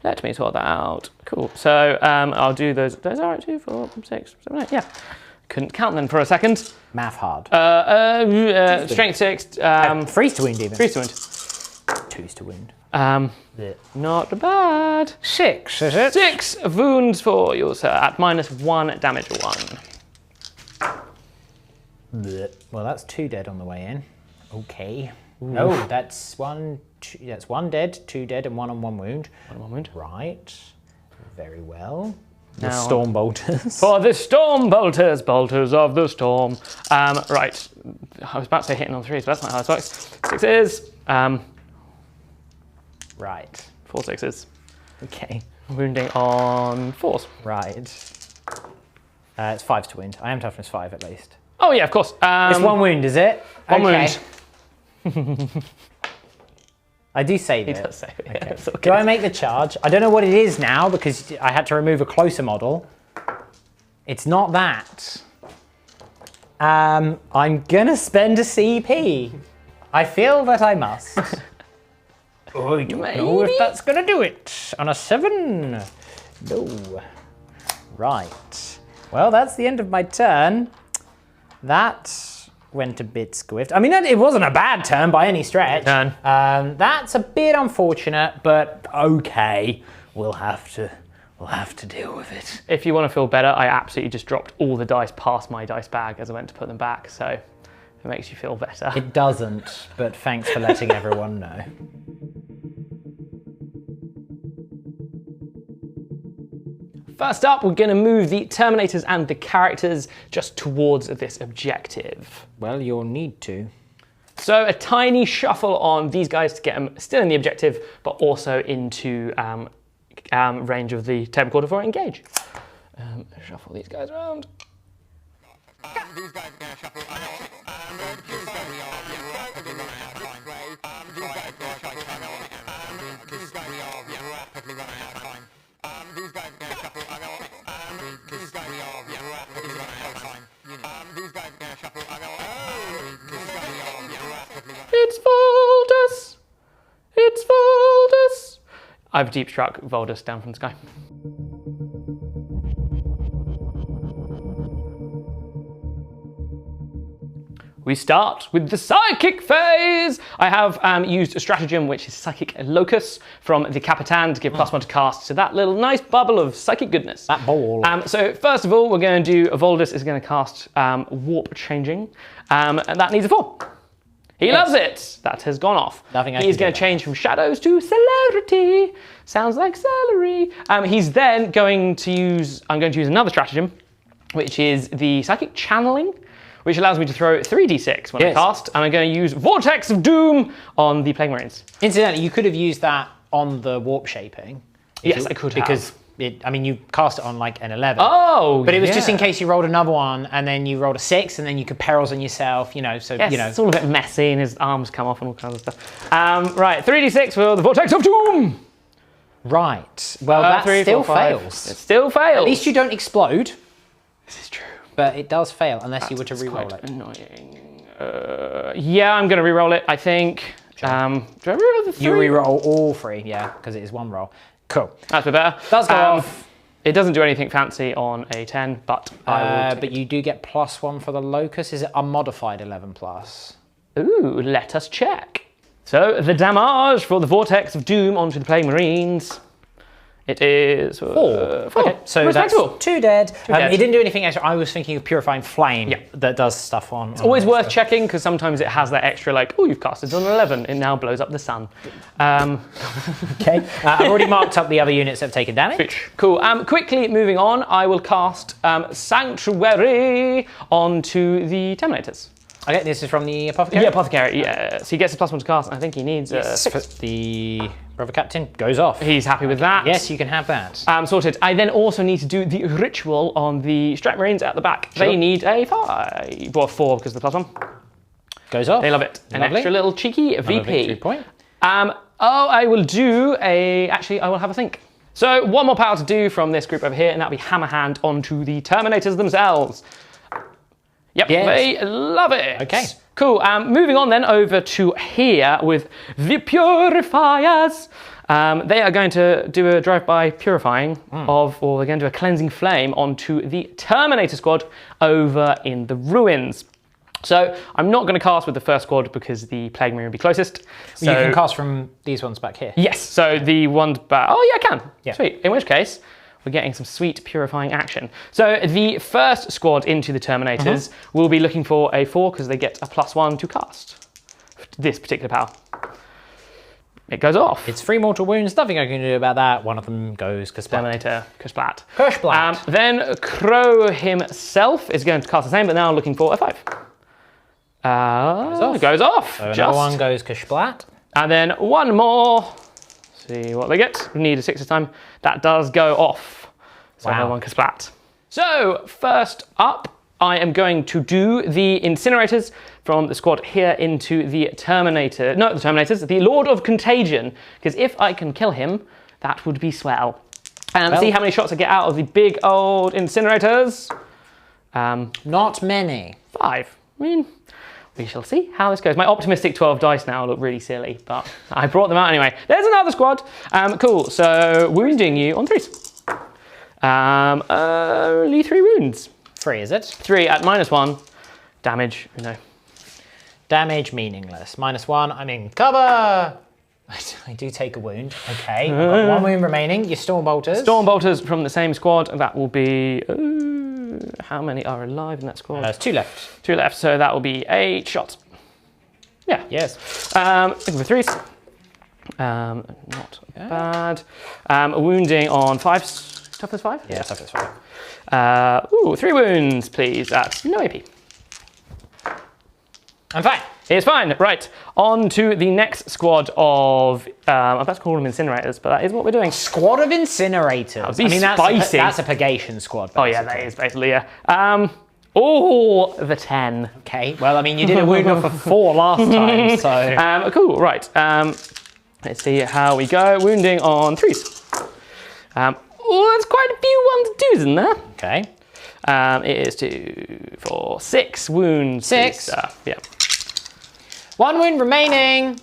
Speaker 1: Let me sort that out. Cool. So I'll do those. Those are 2, 4, 6, 7, 8. Yeah. Couldn't count them for a second.
Speaker 5: Math hard.
Speaker 1: Strength 6.
Speaker 5: Freeze to wound even.
Speaker 1: Freeze to wound.
Speaker 5: 2's to wound.
Speaker 1: Not bad.
Speaker 5: 6, is it?
Speaker 1: 6 wounds for you, sir, at -1 damage 1.
Speaker 5: Well, that's 2 dead on the way in. Okay. No, that's 1 dead, 2 dead, and 1 on 1 wound.
Speaker 1: 1 on 1 wound.
Speaker 5: Right. Very well. The
Speaker 1: Now-
Speaker 5: storm bolters.
Speaker 1: For the storm bolters, bolters of the storm. Right. I was about to say hitting on 3s, but that's not how it works. 6s.
Speaker 5: Right.
Speaker 1: 4 6s.
Speaker 5: Okay.
Speaker 1: Wounding on 4s.
Speaker 5: Right. It's 5 to wound. I am toughness 5 at least.
Speaker 1: Oh yeah, of course.
Speaker 5: It's 1 wound, is it?
Speaker 1: 1
Speaker 5: Okay.
Speaker 1: wound.
Speaker 5: I do save
Speaker 1: He
Speaker 5: it.
Speaker 1: does say it. Yeah,
Speaker 5: Okay.
Speaker 1: it's all
Speaker 5: Do
Speaker 1: good.
Speaker 5: I make the charge? I don't know what it is now because I had to remove a closer model. It's not that. I'm gonna spend a CP. I feel that I must. Oh, I don't know if that's gonna do it. On a 7? No. Right. Well, that's the end of my turn. That went a bit squiffed. I mean, it wasn't a bad turn by any stretch.
Speaker 1: None.
Speaker 5: That's a bit unfortunate, but okay. We'll have to deal with it.
Speaker 1: If you want to feel better, I absolutely just dropped all the dice past my dice bag as I went to put them back, so if it makes you feel better.
Speaker 5: It doesn't, but thanks for letting everyone know.
Speaker 1: First up, we're going to move the Terminators and the characters just towards this objective.
Speaker 5: Well, you'll need to.
Speaker 1: So a tiny shuffle on these guys to get them still in the objective, but also into range of the table quarter for engage. Shuffle these guys around.
Speaker 6: These guys are going to shuffle.
Speaker 1: It's Voldus! It's Voldus! I've deep struck Voldus down from the sky. We start with the psychic phase. I have used a stratagem which is Psychic Locus from the Capitan to give +1 to cast to that little nice bubble of psychic goodness.
Speaker 5: That ball.
Speaker 1: So first of all, we're going to do Voldus is going to cast Warp Changing, and that needs a 4. He loves it. That has gone off.
Speaker 5: Nothing I
Speaker 1: He's
Speaker 5: can
Speaker 1: going
Speaker 5: do
Speaker 1: to change from shadows to celerity. Sounds like celery. He's then going to use. I'm going to use another stratagem, which is the Psychic Channeling, which allows me to throw 3d6 when I cast, and I'm going to use Vortex of Doom on the Plague Marines.
Speaker 5: Incidentally, you could have used that on the warp shaping.
Speaker 1: Yes, I could have.
Speaker 5: Because you cast it on like an 11.
Speaker 1: Oh,
Speaker 5: But it was just in case you rolled another one, and then you rolled a 6, and then you could perils on yourself, so,
Speaker 1: Yes, it's all a bit messy, and his arms come off and all kinds of stuff. Right, 3d6 for the Vortex of Doom.
Speaker 5: Right. Well, that
Speaker 1: 3,
Speaker 5: still
Speaker 1: 4, 5.
Speaker 5: fails.
Speaker 1: It still fails.
Speaker 5: At least you don't explode,
Speaker 1: This is true.
Speaker 5: but it does fail unless you were to re-roll
Speaker 1: Quite
Speaker 5: it.
Speaker 1: annoying. Yeah, I'm going to re-roll it, I think. Do I re-roll the 3?
Speaker 5: You re-roll all 3, yeah, because it is 1 roll. Cool.
Speaker 1: That's a bit better.
Speaker 5: Does go off.
Speaker 1: It doesn't do anything fancy on a 10, but I will take
Speaker 5: But you do get +1 for the locus. Is it unmodified 11 plus?
Speaker 1: Ooh, let us check. So the damage for the Vortex of Doom onto the Plague Marines It is 4.
Speaker 5: Okay, so that's
Speaker 1: Respectable.
Speaker 5: 2 dead.
Speaker 1: dead.
Speaker 5: It didn't do anything extra. I was thinking of Purifying Flame
Speaker 1: Yeah.
Speaker 5: that does stuff on.
Speaker 1: Always worth checking because sometimes it has that extra like, oh, you've casted on 11. It now blows up the sun.
Speaker 5: Okay. I've already marked up the other units that have taken damage.
Speaker 1: Cool. Quickly moving on, I will cast Sanctuary onto the Terminators.
Speaker 5: Okay, this is from the Apothecary?
Speaker 1: Yeah, Apothecary, yeah. So he gets a +1 to cast, and I think he needs 6.
Speaker 5: The Brother Captain goes off.
Speaker 1: He's happy with that.
Speaker 5: Yes, you can have that.
Speaker 1: Sorted. I then also need to do the ritual on the Strike Marines at the back.
Speaker 5: Sure.
Speaker 1: They need a 5, or 4 because of the +1.
Speaker 5: Goes off.
Speaker 1: They love it. An
Speaker 5: Lovely.
Speaker 1: extra little cheeky
Speaker 5: Another
Speaker 1: VP.
Speaker 5: victory point.
Speaker 1: I will do actually, I will have a think. So one more power to do from this group over here, and that'll be Hammer Hand onto the Terminators themselves. Yep,
Speaker 5: Yes.
Speaker 1: they love it.
Speaker 5: Okay.
Speaker 1: Cool. Moving on then over to here with the Purifiers. They are going to do a drive-by purifying or they're going to do a cleansing flame onto the Terminator squad over in the ruins. So I'm not going to cast with the first squad because the Plague Marine will be closest. So,
Speaker 5: You can cast from these ones back here.
Speaker 1: yes, so the ones back. Oh yeah, I can.
Speaker 5: Yeah.
Speaker 1: Sweet. In which case, we're getting some sweet purifying action. So the first squad into the Terminators will be looking for a 4 because they get a +1 to cast this particular power. It goes off.
Speaker 5: It's 3 mortal wounds, nothing I can do about that. One of them goes Kasplat.
Speaker 1: Terminator, Kersplat.
Speaker 5: Kersplat.
Speaker 1: Then Crow himself is going to cast the same, but now looking for a 5. Goes off.
Speaker 5: So another one goes Kasplat.
Speaker 1: And then one more. See what they get. We need a 6 this time. That does go off. So
Speaker 5: Wow.
Speaker 1: another one Kasplat. So first up, I am going to do the Incinerators from the squad here into the Terminator. No, the Terminators. The Lord of Contagion. Because if I can kill him, that would be swell. And see how many shots I get out of the big old Incinerators.
Speaker 5: Not many.
Speaker 1: 5. I mean, we shall see how this goes. My optimistic 12 dice now look really silly, but I brought them out anyway. There's another squad. Cool. So wounding you on 3s. Only 3 wounds.
Speaker 5: 3, is it?
Speaker 1: 3 at -1. Damage, you know.
Speaker 5: Damage meaningless. -1, I'm in cover. I do take a wound. Okay, I've got 1 wound remaining. Your Stormbolters.
Speaker 1: Stormbolters from the same squad. That will be... how many are alive in that squad?
Speaker 5: There's 2 left.
Speaker 1: 2 left, so that will be 8 shots. Yeah.
Speaker 5: Yes.
Speaker 1: Looking for 3s. Not bad. Wounding on 5s. Toughness 5?
Speaker 5: Yeah, toughness 5.
Speaker 1: 3 wounds, please, at no AP.
Speaker 5: I'm fine.
Speaker 1: It's fine. Right, on to the next squad of, I'm about to call them Incinerators, but that is what we're doing.
Speaker 5: Squad of Incinerators.
Speaker 1: Be spicy.
Speaker 5: That's a Purgation squad.
Speaker 1: Oh yeah, that is basically, yeah. The 10.
Speaker 5: Okay, well, I mean, you did a wound off of 4 last time, so...
Speaker 1: Cool, right. Let's see how we go. Wounding on 3s. There's quite a few 1s and 2s in there.
Speaker 5: Okay.
Speaker 1: It is 2, 4, 6 wounds.
Speaker 5: 6?
Speaker 1: Yeah.
Speaker 5: 1 wound remaining.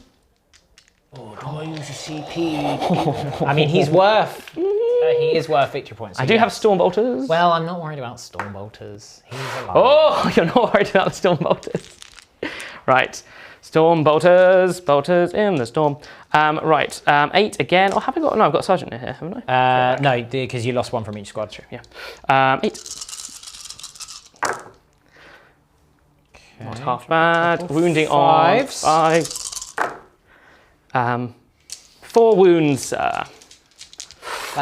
Speaker 5: Oh, do I use a CP? I mean, he's worth... he is worth victory points. So
Speaker 1: I do have Stormbolters.
Speaker 5: Well, I'm not worried about Stormbolters. He's alive.
Speaker 1: Oh, you're not worried about the Stormbolters. Right. Stormbolters. Bolters in the storm. Right. 8 again. Oh, have I got... No, I've got a Sergeant here, haven't I?
Speaker 5: No, because you lost 1 from each squad. True.
Speaker 1: Yeah. 8. Not half bad. Wounding on 5. 4 wounds.
Speaker 5: That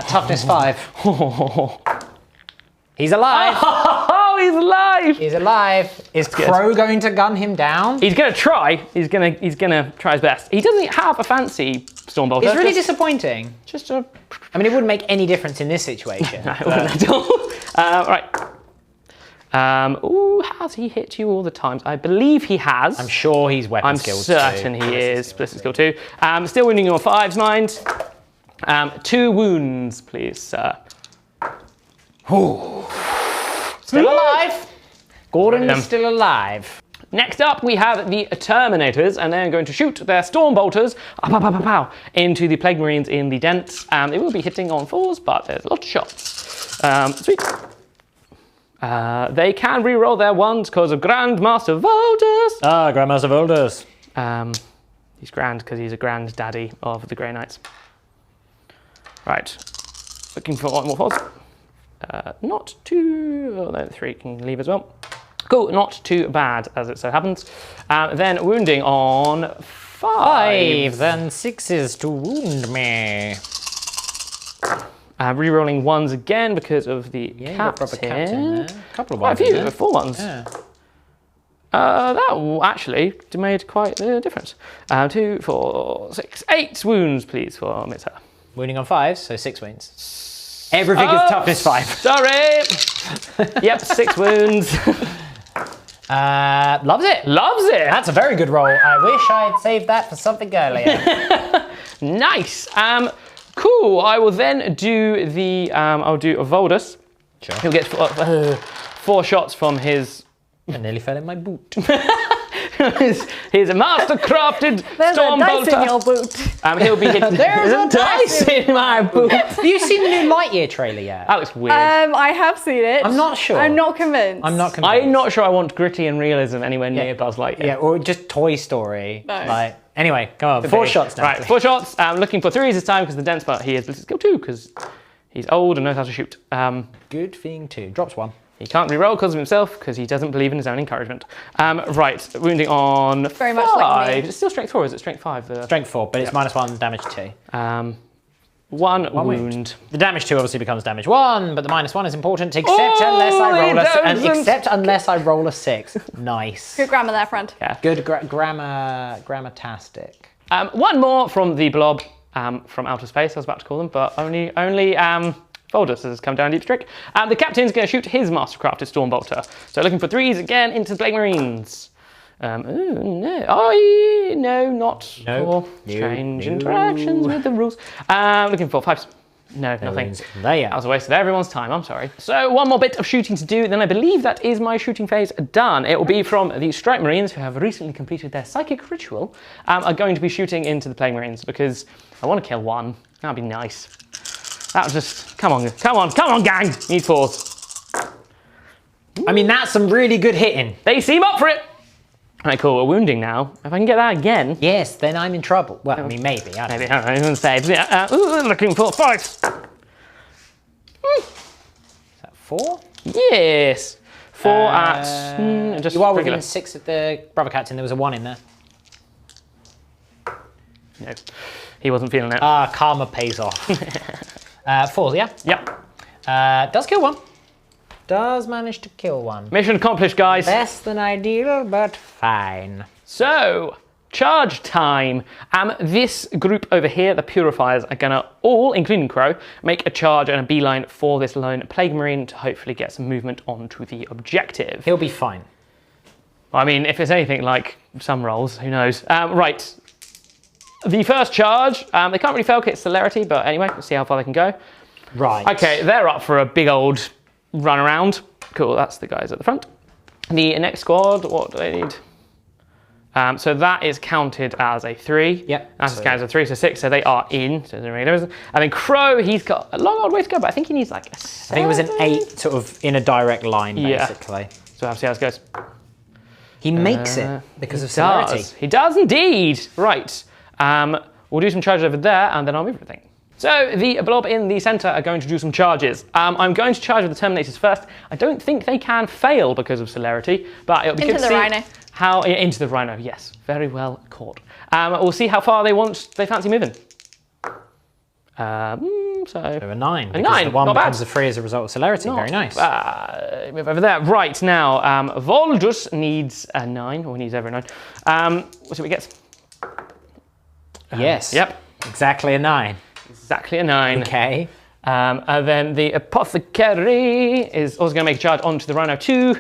Speaker 5: toughness 5. He's alive.
Speaker 1: Oh, he's alive.
Speaker 5: He's alive. Is Crow going to gun him down?
Speaker 1: He's gonna try. He's gonna try his best. He doesn't have a fancy Stormbolter.
Speaker 5: It's really disappointing.
Speaker 1: Just a...
Speaker 5: I mean, it wouldn't make any difference in this situation.
Speaker 1: No, it wouldn't at all. Right. Has he hit you all the times? I believe he has.
Speaker 5: I'm sure he's weapon
Speaker 1: I'm
Speaker 5: skilled
Speaker 1: certain he is. Ballistic skill 2. Still wounding you on 5s, mind. 2 wounds, please, sir.
Speaker 5: Still alive. Gordon is still alive.
Speaker 1: Next up, we have the Terminators, and they're going to shoot their Stormbolters into the Plague Marines in the dents. They will be hitting on 4s, but there's a lot of shots. Sweet. They can re-roll their 1s because of Grandmaster Voldus.
Speaker 5: Ah, Grandmaster Voldus.
Speaker 1: He's grand because he's a granddaddy of the Grey Knights. Right. Looking for more falls. Not too... Oh, no, 3 can leave as well. Cool, not too bad, as it so happens. Then wounding on 5.
Speaker 5: Then 6s to wound me.
Speaker 1: Rerolling 1s again because of the
Speaker 5: Proper captain there. A couple of
Speaker 1: Quite a
Speaker 5: ones. in
Speaker 1: few,
Speaker 5: there.
Speaker 1: 4 ones.
Speaker 5: Yeah.
Speaker 1: That actually made quite a difference. 2, 4, 6, 8 wounds, please, for Mitter.
Speaker 5: Wounding on 5s, so 6 wounds. Everything is toughness 5.
Speaker 1: Sorry! Yep, 6 wounds.
Speaker 5: Loves it.
Speaker 1: Loves it!
Speaker 5: That's a very good roll. I wish I had saved that for something earlier.
Speaker 1: Nice. Cool. I will then do the. I'll do a Voldus.
Speaker 5: Sure.
Speaker 1: He'll get 4 shots from his.
Speaker 5: I nearly fell in my boot.
Speaker 1: his master-crafted
Speaker 2: There's
Speaker 1: storm
Speaker 2: a dice in your
Speaker 1: bolter.
Speaker 2: boot.
Speaker 1: He'll be hitting. There's a dice in my boot.
Speaker 5: Have you seen the new Lightyear trailer yet?
Speaker 1: That looks weird.
Speaker 2: I have seen it.
Speaker 5: I'm not sure.
Speaker 2: I'm not convinced.
Speaker 5: I'm not convinced.
Speaker 1: I'm not sure I want gritty and realism anywhere near Buzz Lightyear.
Speaker 5: Yeah, or just Toy Story.
Speaker 2: No.
Speaker 5: Like, anyway, come on. 4 shots now.
Speaker 1: Right, 4 shots. I'm looking for 3s this time because the dense, but he has Blitz's skill 2 because he's old and knows how to shoot.
Speaker 5: Good thing 2. Drops 1.
Speaker 1: He can't reroll because of himself because he doesn't believe in his own encouragement. Right, wounding on
Speaker 2: Very
Speaker 1: 5.
Speaker 2: much like me.
Speaker 1: Is it still strength 4 or is it strength 5?
Speaker 5: Strength 4, but it's -1, damage 2.
Speaker 1: 1 wound.
Speaker 5: The damage 2 obviously becomes damage 1, but the -1 is important except unless I roll a 6. Nice.
Speaker 2: Good grammar there, friend.
Speaker 1: Yeah.
Speaker 5: Good grammatastic.
Speaker 1: 1 more from the blob from outer space, I was about to call them, but only Voldus has come down deep trick. The captain's going to shoot his mastercrafted storm bolter. So looking for 3s again into the Plague Marines. No. Oh, no, not
Speaker 5: No.
Speaker 1: for strange interactions with the rules. Looking for 5s. No, nothing.
Speaker 5: There.
Speaker 1: That was a waste of everyone's time, I'm sorry. So 1 more bit of shooting to do, then I believe that is my shooting phase done. It will be from the Strike Marines, who have recently completed their psychic ritual, are going to be shooting into the Plague Marines because I want to kill 1. That'd be nice. That was just, come on, gang. Need 4s.
Speaker 5: I mean, that's some really good hitting.
Speaker 1: They seem up for it. All right, cool, we're wounding now. If I can get that again.
Speaker 5: Yes, then I'm in trouble. Well, I mean, maybe. I don't know.
Speaker 1: I don't even say. Looking for 5s.
Speaker 5: Is that 4?
Speaker 1: Yes. 4 at, just
Speaker 5: You are
Speaker 1: regular.
Speaker 5: within 6 of the brother captain. There was a 1 in there.
Speaker 1: No, he wasn't feeling it.
Speaker 5: Ah, karma pays off. 4s, yeah?
Speaker 1: Yep.
Speaker 5: Does kill 1. Does manage to kill 1.
Speaker 1: Mission accomplished, guys.
Speaker 5: Less than ideal, but fine.
Speaker 1: So, charge time. This group over here, the Purifiers, are gonna all, including Crow, make a charge and a beeline for this lone Plague Marine to hopefully get some movement onto the objective.
Speaker 5: He'll be fine.
Speaker 1: I mean, if it's anything like some rolls, who knows? Right. The first charge, they can't really fail kit celerity, but anyway, let's see how far they can go.
Speaker 5: Right.
Speaker 1: Okay, they're up for a big old run around. Cool, that's the guys at the front. The next squad, what do they need? So that is counted as a 3.
Speaker 5: Yep.
Speaker 1: That's counted as a 3, so 6, so they are in. So and then Crow, he's got a long old way to go, but I think he needs like a 7.
Speaker 5: I think it was an 8 sort of in a direct line, basically.
Speaker 1: Yeah. So I'll see how this goes.
Speaker 5: He makes it because of celerity.
Speaker 1: He does indeed. Right. We'll do some charges over there, and then I'll move everything. So the blob in the centre are going to do some charges. I'm going to charge with the Terminators first. I don't think they can fail because of celerity, but it'll be good to see
Speaker 2: Rhino.
Speaker 1: how into the Rhino. Yes, very well caught. We'll see how far they fancy moving. So
Speaker 5: a 9.
Speaker 1: A 9.
Speaker 5: The 1
Speaker 1: not
Speaker 5: becomes
Speaker 1: bad.
Speaker 5: a 3 as a result of celerity. Very nice.
Speaker 1: Move over there. Right now, Voldus needs a 9, or he needs over a 9. What do we get?
Speaker 5: Yes.
Speaker 1: Yep.
Speaker 5: Exactly a 9.
Speaker 1: Exactly a 9.
Speaker 5: Okay.
Speaker 1: And then the Apothecary is also going to make a charge onto the Rhino 2.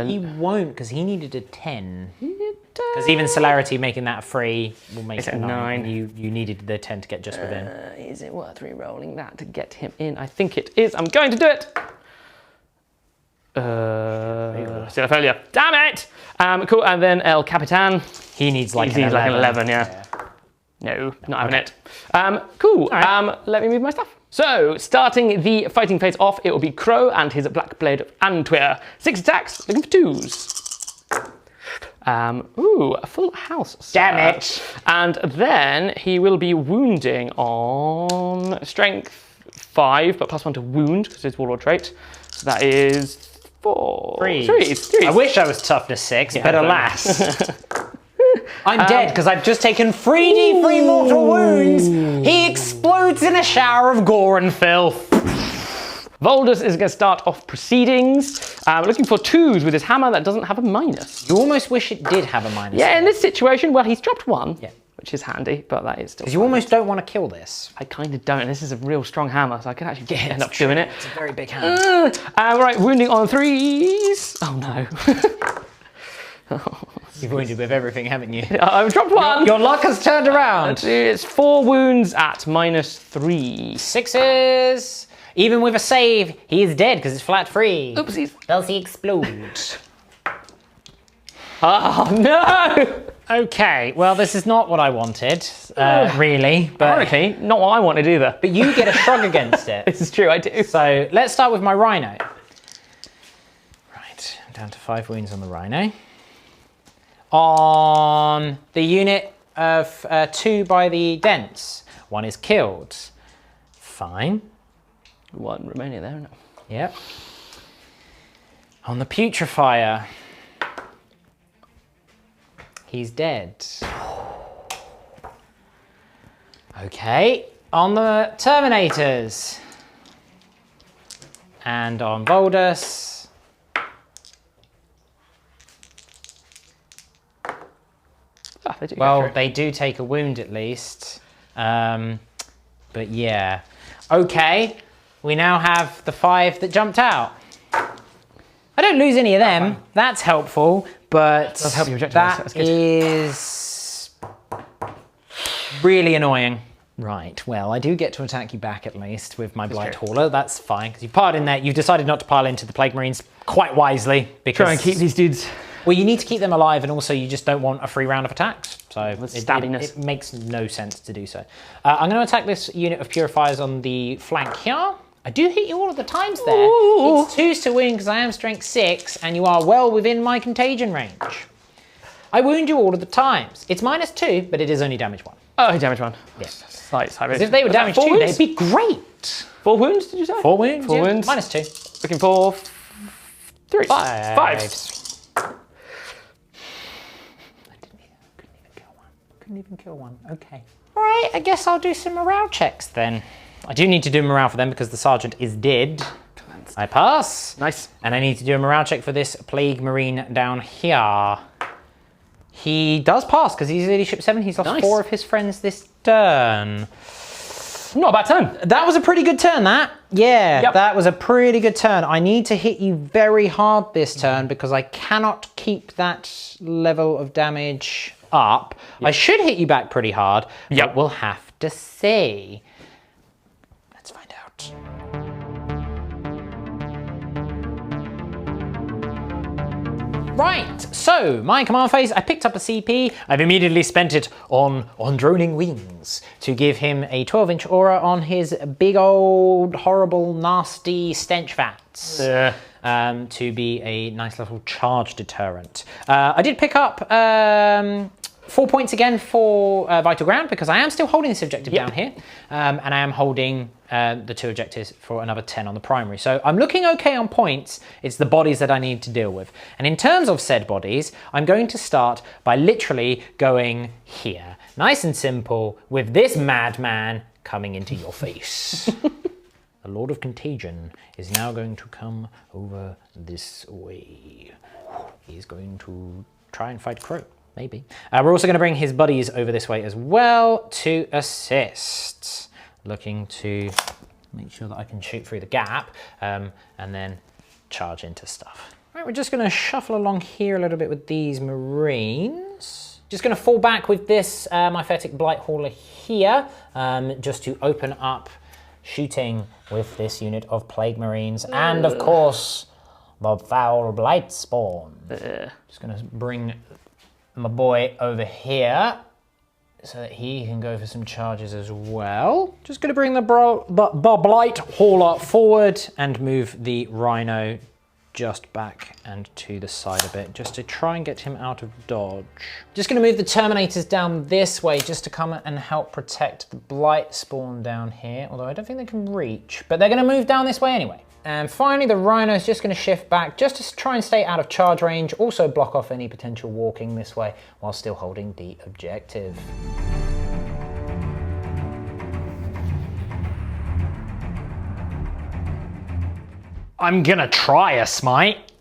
Speaker 5: He won't, because he needed a 10. Because even celerity making that a 3 will make it a 9. You needed the 10 to get just within.
Speaker 1: Is it worth re-rolling that to get him in? I think it is. I'm going to do it. Still a failure. Damn it! Cool, and then El Capitan.
Speaker 5: He needs like,
Speaker 1: an 11, yeah. No, not having it. Cool, right. Let me move my stuff. So, starting the fighting phase off, it will be Crow and his Black Blade of Antwer. 6 attacks, looking for 2s. Ooh, a full house.
Speaker 5: Damn it.
Speaker 1: And then he will be wounding on strength 5, but +1 to wound because it's Warlord trait. So that is 4. Threes.
Speaker 5: I wish I was toughness 6, but alas. I'm dead because I've just taken 3d3 mortal wounds. He explodes in a shower of gore and filth.
Speaker 1: Voldus is going to start off proceedings. Looking for 2s with his hammer that doesn't have a minus.
Speaker 5: You almost wish it did have a minus.
Speaker 1: Yeah, in this situation, well, he's dropped 1,
Speaker 5: Yeah.
Speaker 1: which is handy, but that is still.
Speaker 5: Because you almost don't want to kill this.
Speaker 1: I kind of don't. This is a real strong hammer, so I could actually end up doing it.
Speaker 5: It's a very big hammer.
Speaker 1: Right, wounding on 3s. Oh no.
Speaker 5: You've wounded with everything, haven't you?
Speaker 1: I've dropped 1.
Speaker 5: Your luck has turned around.
Speaker 1: It's 4 wounds at -3.
Speaker 5: 6s. Even with a save, he is dead because it's flat free.
Speaker 1: Oopsies.
Speaker 5: Does he explode?
Speaker 1: Oh no!
Speaker 5: Okay, well this is not what I wanted, really. But
Speaker 1: Ironically, not what I wanted either.
Speaker 5: But you get a shrug against it.
Speaker 1: This is true, I do.
Speaker 5: So let's start with my Rhino. Right, I'm down to 5 wounds on the Rhino. On the unit of 2 by the Dents, 1 is killed. Fine.
Speaker 1: 1 remaining there, no.
Speaker 5: Yep. On the Putrefier, he's dead. Okay, on the Terminators and on Voldus.
Speaker 1: Ah, they do go
Speaker 5: Well,
Speaker 1: through.
Speaker 5: they do take a wound at least. But yeah. Okay, we now have the 5 that jumped out. I don't lose any of them. That's helpful, but
Speaker 1: does help your objective,
Speaker 5: that
Speaker 1: that's good.
Speaker 5: is really annoying. Right, well, I do get to attack you back at least with my Blight
Speaker 1: true.
Speaker 5: Hauler. That's fine, because you piled in there. You've decided not to pile into the Plague Marines quite wisely. Because,
Speaker 1: Try and keep these dudes.
Speaker 5: well, you need to keep them alive, and also you just don't want a free round of attacks. So
Speaker 1: stabbiness.
Speaker 5: it makes no sense to do so. I'm going to attack this unit of Purifiers on the flank here. I do hit you all of the times there.
Speaker 1: Ooh.
Speaker 5: It's 2s to win because I am strength 6, and you are well within my contagion range. I wound you all of the times. It's -2, but it is only damage 1.
Speaker 1: Oh, damage 1.
Speaker 5: Yes.
Speaker 1: Slight.
Speaker 5: If they were damage 2, they'd be great.
Speaker 1: 4 wounds, did you say?
Speaker 5: 4 wounds.
Speaker 1: 4
Speaker 5: yeah.
Speaker 1: wounds.
Speaker 5: -2.
Speaker 1: Looking for 3.
Speaker 5: 5.
Speaker 1: 5.
Speaker 5: Couldn't even kill one. Okay. All right, I guess I'll do some morale checks then. I do need to do morale for them because the sergeant is dead. I pass.
Speaker 1: Nice.
Speaker 5: And I need to do a morale check for this Plague Marine down here. He does pass because he's leadership 7. He's lost
Speaker 1: Nice.
Speaker 5: 4 of his friends this turn.
Speaker 1: Not a bad turn.
Speaker 5: That was a pretty good turn, that. Yeah,
Speaker 1: Yep.
Speaker 5: that was a pretty good turn. I need to hit you very hard this turn because I cannot keep that level of damage up. I should hit you back pretty hard,
Speaker 1: Yep.
Speaker 5: but we'll have to see. Let's find out. Right, so my command phase, I picked up a CP. I've immediately spent it on droning wings to give him a 12-inch aura on his big old horrible nasty stench vats. To be a nice little charge deterrent. I did pick up 4 points again for Vital Ground because I am still holding this objective down here, and I am holding the 2 objectives for another 10 on the primary. So I'm looking okay on points. It's the bodies that I need to deal with. And in terms of said bodies, I'm going to start by literally going here. Nice and simple with this madman coming into your face. The Lord of Contagion is now going to come over this way. He's going to try and fight Crow. Maybe. We're also going to bring his buddies over this way as well to assist. Looking to make sure that I can shoot through the gap and then charge into stuff. Right, we're just going to shuffle along here a little bit with these Marines. Just going to fall back with this, my Foetid Blight Hauler here, just to open up shooting with this unit of Plague Marines. And of course, the foul Blight Spawn. Just going to bring my boy over here so that he can go for some charges as well. Just going to bring the Blight Hauler forward and move the Rhino just back and to the side a bit, just to try and get him out of dodge. Just gonna move the Terminators down this way just to come and help protect the Blight spawn down here, although I don't think they can reach, but they're gonna move down this way anyway. And finally, the Rhino is just gonna shift back just to try and stay out of charge range, also block off any potential walking this way while still holding the objective. I'm gonna try a smite.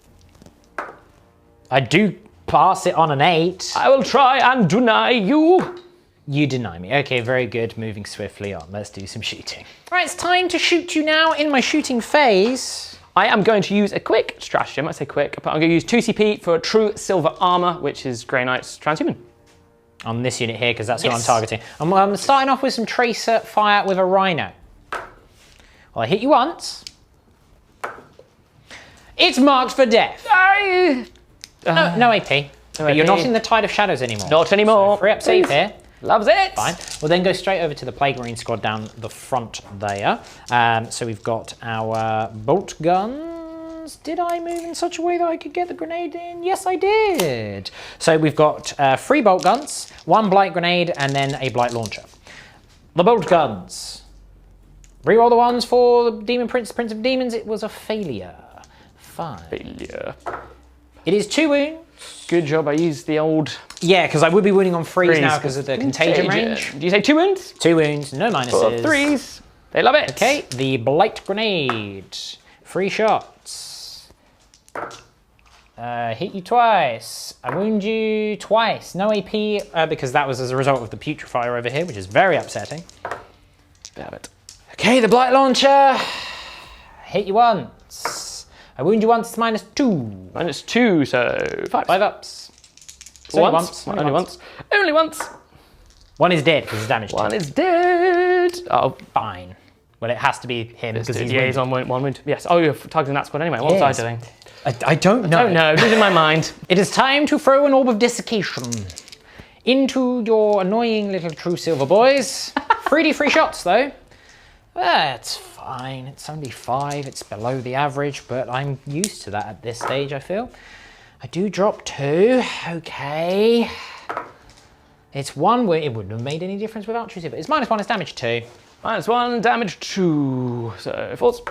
Speaker 5: I do pass it on an 8.
Speaker 1: I will try and deny you.
Speaker 5: You deny me. Okay, very good. Moving swiftly on. Let's do some shooting. All right, it's time to shoot you now in my shooting phase.
Speaker 1: I am going to use a quick strategy. I might say quick, but I'm going to use 2 CP for true silver armor, which is Grey Knight's transhuman.
Speaker 5: On this unit here, because that's who I'm targeting. I'm starting off with some tracer fire with a Rhino. Well, I hit you once. It's marked for death. No AP. But you're not in the Tide of Shadows anymore.
Speaker 1: Not anymore.
Speaker 5: So free up save here.
Speaker 1: Loves it.
Speaker 5: Fine. We'll then go straight over to the Plague Marine squad down the front there. So we've got our bolt guns. Did I move in such a way that I could get the grenade in? Yes, I did. So we've got 3 bolt guns, 1 Blight grenade, and then a Blight launcher. The bolt guns. Reroll the ones for the Demon Prince of Demons. It was a failure. Fine.
Speaker 1: Failure.
Speaker 5: It is 2 wounds.
Speaker 1: Good job, I used the old...
Speaker 5: Yeah, because I would be wounding on 3s now because of the contagion range.
Speaker 1: Do you say 2 wounds?
Speaker 5: 2 wounds, no minuses.
Speaker 1: 3s. They love it.
Speaker 5: Okay, the Blight grenade. 3 shots. Hit you twice. I wound you twice. No AP because that was as a result of the putrefier over here, which is very upsetting.
Speaker 1: Damn it.
Speaker 5: Okay, the Blight launcher. Hit you once. I wound you once, it's -2.
Speaker 1: -2, so 5.
Speaker 5: 5 ups.
Speaker 1: Once. Only once. Only once.
Speaker 5: 1 is dead because it's damaged.
Speaker 1: 1 is dead. Oh,
Speaker 5: fine. Well, it has to be him because
Speaker 1: he's on 1 wound. Yes. Oh, you're targeting that squad anyway. What was I doing?
Speaker 5: I don't know.
Speaker 1: I don't know. Losing my mind.
Speaker 5: It is time to throw an orb of desiccation into your annoying little true silver boys. 3D free shots though. That's fine. It's only 5. It's below the average, but I'm used to that at this stage, I feel. I do drop 2. Okay. It's 1 wound. It wouldn't have made any difference without true silver. It's -1, it's damage 2.
Speaker 1: -1, damage 2. So, false.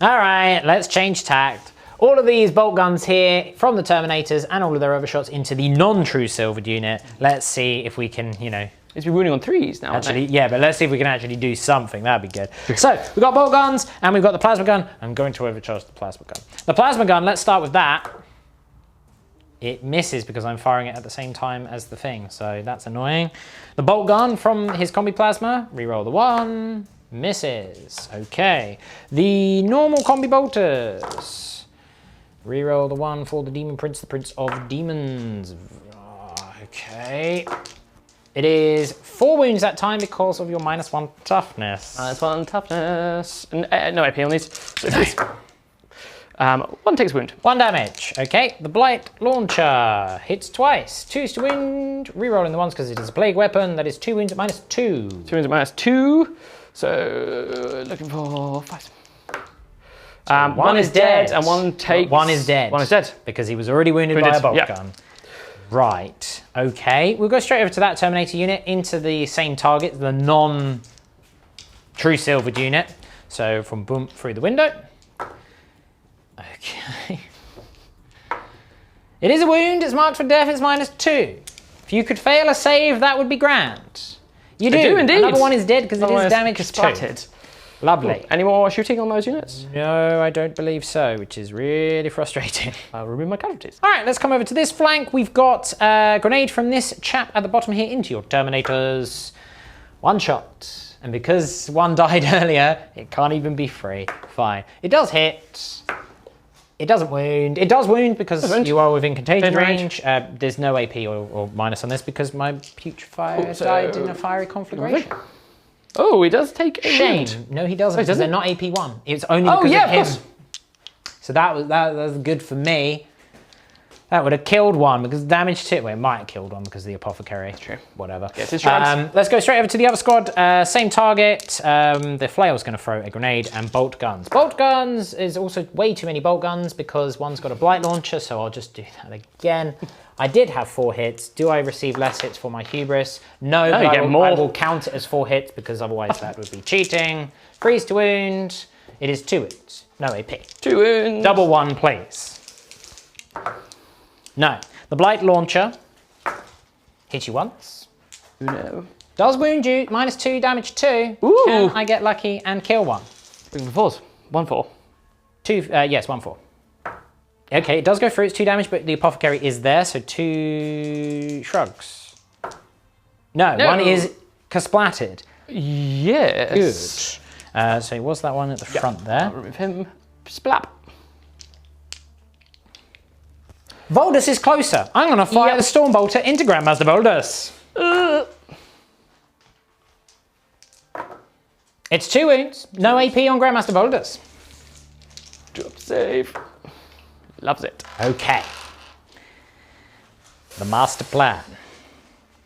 Speaker 5: All right, let's change tact. All of these bolt guns here from the Terminators and all of their overshots into the non-true silvered unit. Let's see if we can, you know...
Speaker 1: It's been wounding on 3s now,
Speaker 5: actually, yeah, but let's see if we can actually do something. That'd be good. So, we've got bolt guns and we've got the plasma gun. I'm going to overcharge the plasma gun. The plasma gun, let's start with that. It misses because I'm firing it at the same time as the thing, so that's annoying. The bolt gun from his combi plasma, reroll the 1, misses. Okay. The normal combi bolters. Reroll the 1 for the Demon Prince, the Prince of Demons. Okay. It is 4 wounds that time because of your -1 toughness.
Speaker 1: -1 toughness. No AP on these. So nice. 1 takes wound.
Speaker 5: 1 damage. Okay, the Blight launcher hits twice. 2 to wound. Rerolling the 1s because it is a plague weapon. That is 2 wounds at -2.
Speaker 1: 2 wounds at -2. So looking for 5. So 1 is dead and 1 takes.
Speaker 5: 1 is dead.
Speaker 1: 1 is dead
Speaker 5: because he was already wounded by a bolt gun. Right, okay. We'll go straight over to that Terminator unit into the same target, the non-true silvered unit. So from boom through the window. Okay. It is a wound, it's marked for death, it's -2. If you could fail a save, that would be grand. You do.
Speaker 1: I do indeed.
Speaker 5: Another 1 is dead because it is damage 2.
Speaker 1: Splattered.
Speaker 5: Lovely.
Speaker 1: Cool. Any more shooting on those units?
Speaker 5: No, I don't believe so, which is really frustrating.
Speaker 1: I'll remove my casualties.
Speaker 5: All right, let's come over to this flank. We've got a grenade from this chap at the bottom here into your Terminators. 1 shot. And because 1 died earlier, it can't even be free. Fine. It does hit. It doesn't wound. It does wound because you are within contagion range. There's no AP or minus on this because my putrefier died in a fiery conflagration.
Speaker 1: Oh, he does take a
Speaker 5: Shame.
Speaker 1: wound.
Speaker 5: No, he doesn't.
Speaker 1: Does
Speaker 5: they're not AP1. It's only because of him.
Speaker 1: Of course.
Speaker 5: So that was good for me. That would have killed one because damage 2. Well, it might have killed one because of the apothecary.
Speaker 1: True.
Speaker 5: Whatever.
Speaker 1: Gets his drugs.
Speaker 5: Let's go straight over to the other squad. Same target. The Flail's going to throw a grenade and bolt guns. Bolt guns is also way too many bolt guns because one's got a blight launcher, so I'll just do that again. I did have 4 hits. Do I receive less hits for my hubris? No, but
Speaker 1: you get more.
Speaker 5: I will count it as 4 hits because otherwise that would be cheating. Freeze to wound. It is 2 wounds. No AP.
Speaker 1: 2 wounds.
Speaker 5: Double 1, please. No. The blight launcher hit you once.
Speaker 1: No.
Speaker 5: Does wound you. -2, damage 2.
Speaker 1: Ooh.
Speaker 5: Can I get lucky and kill one?
Speaker 1: Bring the 4s. 1-4.
Speaker 5: 2, yes, 1-4. Okay, it does go through. It's 2 damage, but the apothecary is there, so 2 shrugs. No,
Speaker 1: No.
Speaker 5: 1 is kasplatted.
Speaker 1: Yes.
Speaker 5: Good. So was that one at the front there?
Speaker 1: I'll remove him. Splap.
Speaker 5: Voldus is closer. I'm going to fire
Speaker 1: Yep.
Speaker 5: the Stormbolter into Grandmaster Voldus. It's 2 wounds. No AP on Grandmaster Voldus.
Speaker 1: Drop save. Loves it.
Speaker 5: Okay. The master plan.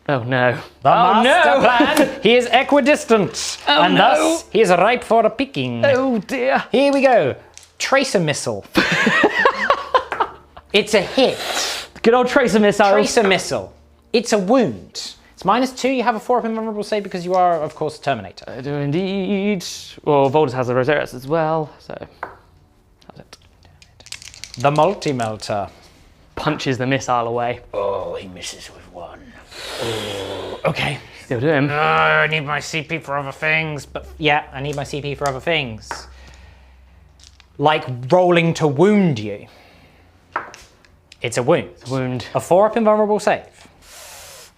Speaker 1: Oh no.
Speaker 5: The
Speaker 1: Oh,
Speaker 5: master
Speaker 1: no.
Speaker 5: plan. He is equidistant.
Speaker 1: Oh,
Speaker 5: and
Speaker 1: no.
Speaker 5: thus he is ripe for a picking.
Speaker 1: Oh dear.
Speaker 5: Here we go. Tracer missile. It's a hit.
Speaker 1: Good old tracer missile.
Speaker 5: Tracer missile. It's a wound. It's -2. You have a 4-up invulnerable save because you are, of course, a Terminator.
Speaker 1: I do indeed. Well, Voldus has a Rosaris as well, so that's it.
Speaker 5: The multi-melter.
Speaker 1: Punches the missile away.
Speaker 5: Oh, he misses with 1. Oh, okay.
Speaker 1: Still do him.
Speaker 5: I need my CP for other things. But yeah, I need my CP for other things. Like rolling to wound you. It's a wound.
Speaker 1: Wound.
Speaker 5: A 4-up invulnerable save.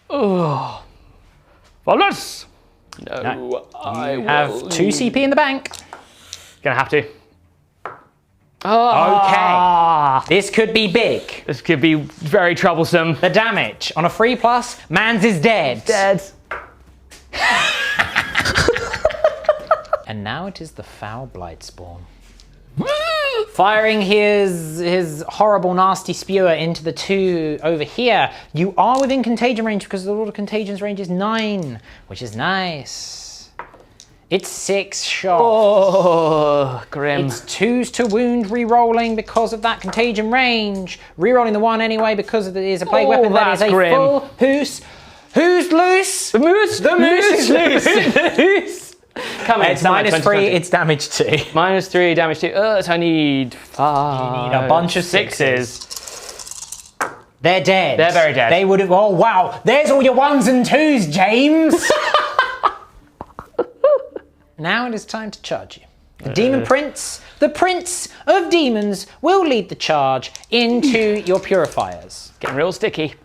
Speaker 1: Oh. Voldus! No,
Speaker 5: No.
Speaker 1: I
Speaker 5: You have
Speaker 1: will
Speaker 5: 2 CP in the bank.
Speaker 1: Gonna have to.
Speaker 5: Okay. This could be big.
Speaker 1: This could be very troublesome.
Speaker 5: The damage on a 3+, Mans is dead.
Speaker 1: Dead.
Speaker 5: And now it is the foul blight spawn. Firing his horrible, nasty spewer into the 2 over here. You are within contagion range because the Lord of Contagion's range is 9, which is nice. It's 6 shots.
Speaker 1: Oh, grim.
Speaker 5: It's 2s to wound re-rolling because of that contagion range. Re-rolling the 1 anyway because it is a plague weapon. That is
Speaker 1: that's
Speaker 5: a
Speaker 1: grim.
Speaker 5: full hoose. Who's loose?
Speaker 1: The moose.
Speaker 5: The moose is loose.
Speaker 1: The moose. Come in.
Speaker 5: It's -3, it's damage 2.
Speaker 1: -3, damage 2. So I need 5.
Speaker 5: You need a bunch of 6s. They're dead.
Speaker 1: They're very dead.
Speaker 5: They would have, oh wow, there's all your 1s and 2s, James. Now it is time to charge you. The Demon Prince, the Prince of Demons, will lead the charge into your purifiers.
Speaker 1: Getting real sticky.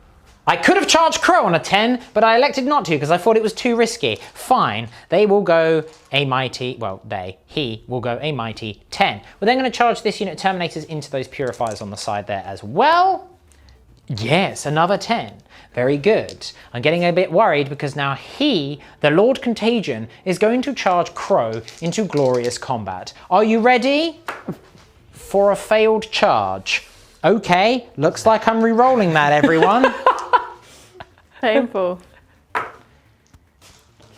Speaker 5: I could have charged Crow on a 10, but I elected not to because I thought it was too risky. Fine, they will go a mighty, well, he will go a mighty 10. We're then going to charge this unit of Terminators into those purifiers on the side there as well. Yes, another 10. Very good. I'm getting a bit worried because now he, the Lord Contagion, is going to charge Crow into glorious combat. Are you ready for a failed charge? Okay, looks like I'm re-rolling that, everyone.
Speaker 2: Painful.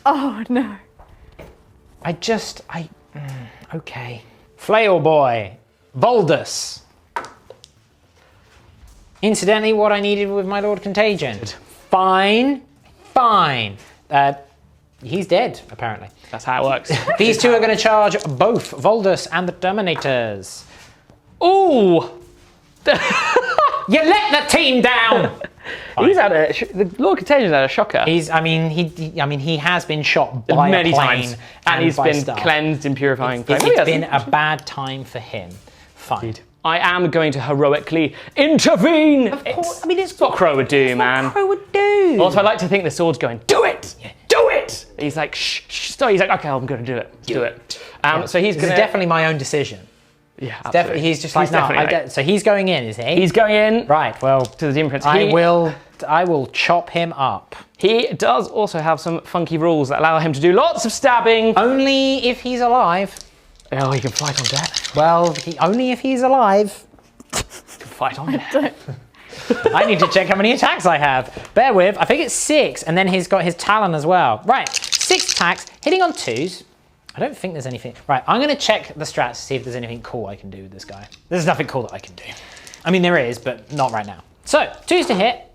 Speaker 2: Oh no.
Speaker 5: Okay. Flail boy, Voldus. Incidentally, what I needed with my Lord Contagion. Fine. He's dead, apparently.
Speaker 1: That's how it works.
Speaker 5: These 2 are going to charge both Voldus and the Terminators.
Speaker 1: Ooh!
Speaker 5: You let the team down!
Speaker 1: He's had the Lord Contagion's had a shocker.
Speaker 5: He has been shot by
Speaker 1: many
Speaker 5: a plane
Speaker 1: times. And he's
Speaker 5: by
Speaker 1: been
Speaker 5: stuff.
Speaker 1: cleansed in purifying flame.
Speaker 5: It's been a bad time for him. Fine.
Speaker 1: Indeed. I am going to heroically intervene.
Speaker 5: Of course,
Speaker 1: It's what Crow would do, man.
Speaker 5: Crow would do.
Speaker 1: Also, I like to think the sword's going, do it! Do it! He's like, shh, stop. He's like, okay, I'm going to do it. Let's do it. So he's
Speaker 5: This
Speaker 1: going
Speaker 5: is
Speaker 1: to...
Speaker 5: definitely my own decision.
Speaker 1: Yeah, absolutely.
Speaker 5: He's just like, no,
Speaker 1: definitely right.
Speaker 5: so he's going in, is he?
Speaker 1: He's going in.
Speaker 5: Right, well,
Speaker 1: To the Demon Prince.
Speaker 5: I will chop him up.
Speaker 1: He does also have some funky rules that allow him to do lots of stabbing.
Speaker 5: Only if he's alive.
Speaker 1: Oh, he can fight on deck.
Speaker 5: Well, only if he's alive.
Speaker 1: Fight on deck.
Speaker 5: I need to check how many attacks I have. Bear with, I think it's 6, and then he's got his Talon as well. Right, 6 attacks, hitting on 2s. I don't think there's anything. Right, I'm gonna check the strats to see if there's anything cool I can do with this guy. There's nothing cool that I can do. I mean, there is, but not right now. So, 2s to hit.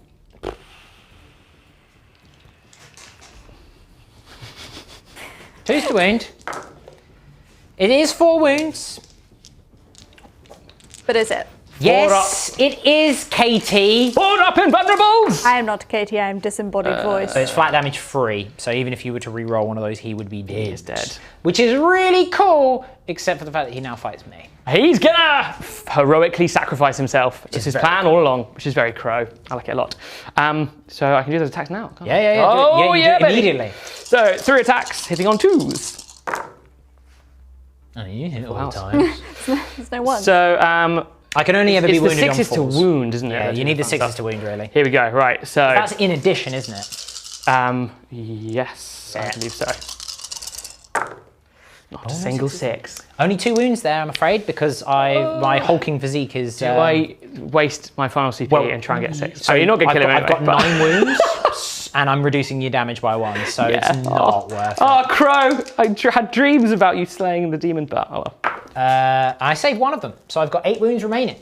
Speaker 5: 2s to wound. It is 4 wounds.
Speaker 2: But is it?
Speaker 5: Yes, it is, Katie.
Speaker 1: Board up, Invulnerables!
Speaker 2: I am not Katie, I am disembodied voice.
Speaker 5: So it's flat damage free. So even if you were to re-roll one of those, he would be dead.
Speaker 1: He's dead.
Speaker 5: Which is really cool, except for the fact that he now fights me.
Speaker 1: He's gonna heroically sacrifice himself. It's his plan all along, which is very Crow. I like it a lot. So I can do those attacks now. Can't I?
Speaker 5: Yeah.
Speaker 1: Oh,
Speaker 5: you
Speaker 1: yeah,
Speaker 5: do it
Speaker 1: baby.
Speaker 5: immediately.
Speaker 1: So 3 attacks, hitting on 2s.
Speaker 5: Oh, you hit all
Speaker 1: Wow.
Speaker 5: the time.
Speaker 2: There's no one.
Speaker 1: So
Speaker 5: I can only ever be
Speaker 1: it's the
Speaker 5: wounded on
Speaker 1: 6s to
Speaker 5: 4s.
Speaker 1: wound, isn't it?
Speaker 5: Yeah,
Speaker 1: That's
Speaker 5: you need the
Speaker 1: fun
Speaker 5: 6s
Speaker 1: stuff.
Speaker 5: to wound, really.
Speaker 1: Here we go. Right. So
Speaker 5: That's in addition, isn't it?
Speaker 1: yes, I believe so. Not a single 6.
Speaker 5: Only 2 wounds there, I'm afraid, because my hulking physique is...
Speaker 1: Do I waste my final CP and try and get 6? So you're not going to kill him anyway.
Speaker 5: I've got 9 wounds, and I'm reducing your damage by 1, so it's not worth it.
Speaker 1: Oh, Crow! I had dreams about you slaying the demon, but oh well.
Speaker 5: I saved 1 of them, so I've got 8 wounds remaining.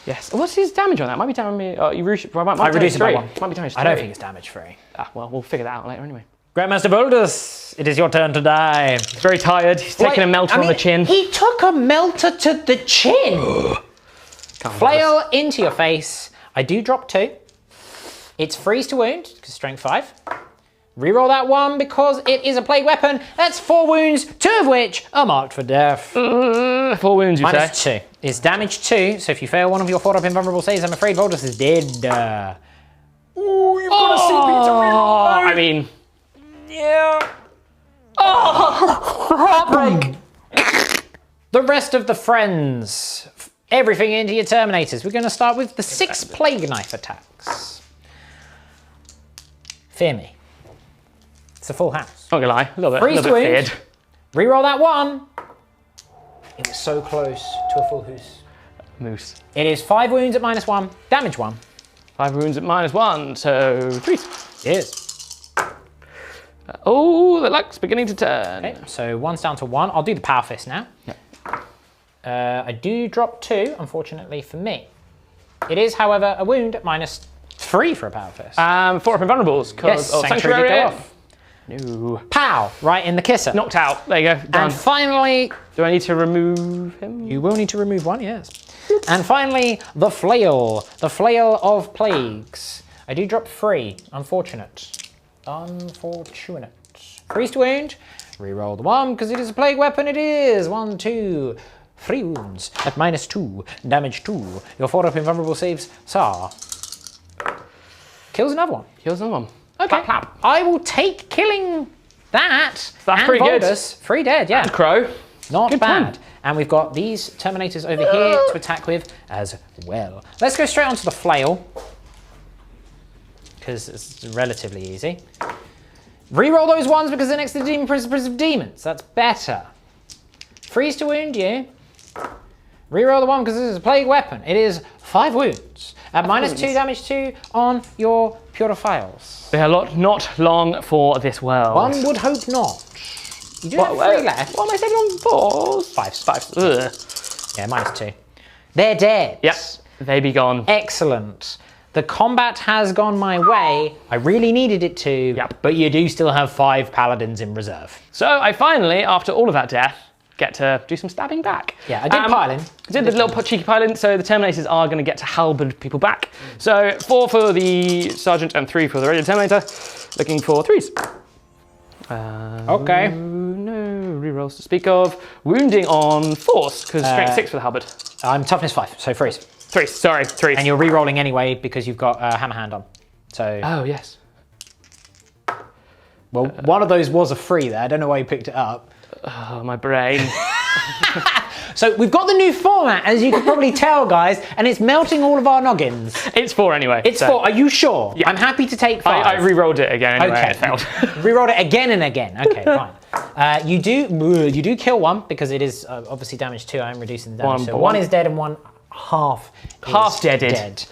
Speaker 1: Yes. What's his damage on that? Might be damage. Oh, you reduce it.
Speaker 5: I reduce it by 1.
Speaker 1: Might be damage 3.
Speaker 5: I don't think it's damage free.
Speaker 1: Ah, well, we'll figure that out later anyway.
Speaker 5: Grandmaster Boulders, it is your turn to die.
Speaker 1: He's very tired. He's taking a melter on the chin.
Speaker 5: He took a melter to the chin. Flail into your face. I do drop 2. It's freeze to wound, because strength 5. Reroll that 1 because it is a plague weapon. That's 4 wounds, 2 of which are marked for death.
Speaker 1: 4 wounds, you
Speaker 5: Minus
Speaker 1: say?
Speaker 5: 2 is damage 2, so if you fail one of your 4-up invulnerable saves, I'm afraid Boulders is dead.
Speaker 1: Ooh, you've got a CP to reroll. I mean,
Speaker 5: Yeah. Oh, heartbreak. The rest of the friends. Everything into your Terminators. We're going to start with the 6 Plague Knife attacks. Fear me. It's a full house.
Speaker 1: not gonna lie, a little
Speaker 5: Freeze
Speaker 1: bit
Speaker 5: to wound.
Speaker 1: feared.
Speaker 5: Reroll that 1. It was so close to a full house.
Speaker 1: Moose.
Speaker 5: It is 5 wounds at -1, damage 1.
Speaker 1: 5 wounds at -1, so 3.
Speaker 5: Yes.
Speaker 1: Oh, the luck's beginning to turn.
Speaker 5: Okay, so 1's down to 1. I'll do the Power Fist now. I do drop 2, unfortunately for me. It is, however, a wound at -3 for a Power Fist.
Speaker 1: 4 up invulnerables, because
Speaker 5: Yes,
Speaker 1: of
Speaker 5: Sanctuary did go off.
Speaker 1: No.
Speaker 5: Pow! Right in the kisser.
Speaker 1: Knocked out. There you go. Done.
Speaker 5: And finally,
Speaker 1: Do I need to remove him?
Speaker 5: you will need to remove 1, yes. And finally, the Flail. The Flail of Plagues. I do drop 3. Unfortunate. Freeze to wound. Reroll the 1 because it is a plague weapon. It is 1, 2, 3 wounds at -2, damage 2. Your 4-up invulnerable saves, sir. Kills another one.
Speaker 1: Here's another one.
Speaker 5: Okay.
Speaker 1: Clap, clap.
Speaker 5: I will take killing that.
Speaker 1: That's
Speaker 5: and
Speaker 1: pretty good.
Speaker 5: Boulders. 3 dead, yeah.
Speaker 1: Crow.
Speaker 5: Not
Speaker 1: Good
Speaker 5: bad.
Speaker 1: plan.
Speaker 5: And we've got these Terminators over here to attack with as well. Let's go straight onto the Flail, because it's relatively easy. Reroll those 1s because they're next to the Demon Prince of Demons. That's better. Freeze to wound you. Reroll the 1 because this is a plague weapon. It is 5 wounds. At -2 damage 2 on your Purifiers.
Speaker 1: They are not long for this world.
Speaker 5: 1 would hope not. You do have 3 left.
Speaker 1: What am I saving on 4s?
Speaker 5: 5s.
Speaker 1: 5s. Ugh.
Speaker 5: Yeah, -2. They're dead.
Speaker 1: Yep. They be gone.
Speaker 5: Excellent. The combat has gone my way. I really needed it to,
Speaker 1: Yep.
Speaker 5: but you do still have 5 paladins in reserve.
Speaker 1: So I finally, after all of that death, get to do some stabbing back.
Speaker 5: Yeah, I did piling.
Speaker 1: I did the little cheeky piling, so the Terminators are going to get to halberd people back. So 4 for the Sergeant and 3 for the regular Terminator. Looking for 3s.
Speaker 5: Okay.
Speaker 1: No rerolls to speak of. Wounding on force, because strength 6 for the halberd.
Speaker 5: I'm toughness 5, so freeze.
Speaker 1: 3s, sorry, 3s.
Speaker 5: And you're re-rolling anyway because you've got hammer hand on. So,
Speaker 1: Oh, yes.
Speaker 5: well, one of those was a 3 there. I don't know why you picked it up.
Speaker 1: Oh, my brain.
Speaker 5: So we've got the new format, as you can probably tell, guys, and it's melting all of our noggins.
Speaker 1: It's 4 anyway.
Speaker 5: It's
Speaker 1: so
Speaker 5: 4. Are you sure?
Speaker 1: Yeah.
Speaker 5: I'm happy to take 5.
Speaker 1: I re-rolled it again anyway,
Speaker 5: Okay.
Speaker 1: it failed.
Speaker 5: Rerolled it again and again. Okay, fine. You do kill 1 because it is obviously damage 2. I'm reducing the damage.
Speaker 1: One,
Speaker 5: So
Speaker 1: but
Speaker 5: 1
Speaker 1: one-
Speaker 5: is dead and 1 half
Speaker 1: Half
Speaker 5: is
Speaker 1: deaded.
Speaker 5: dead.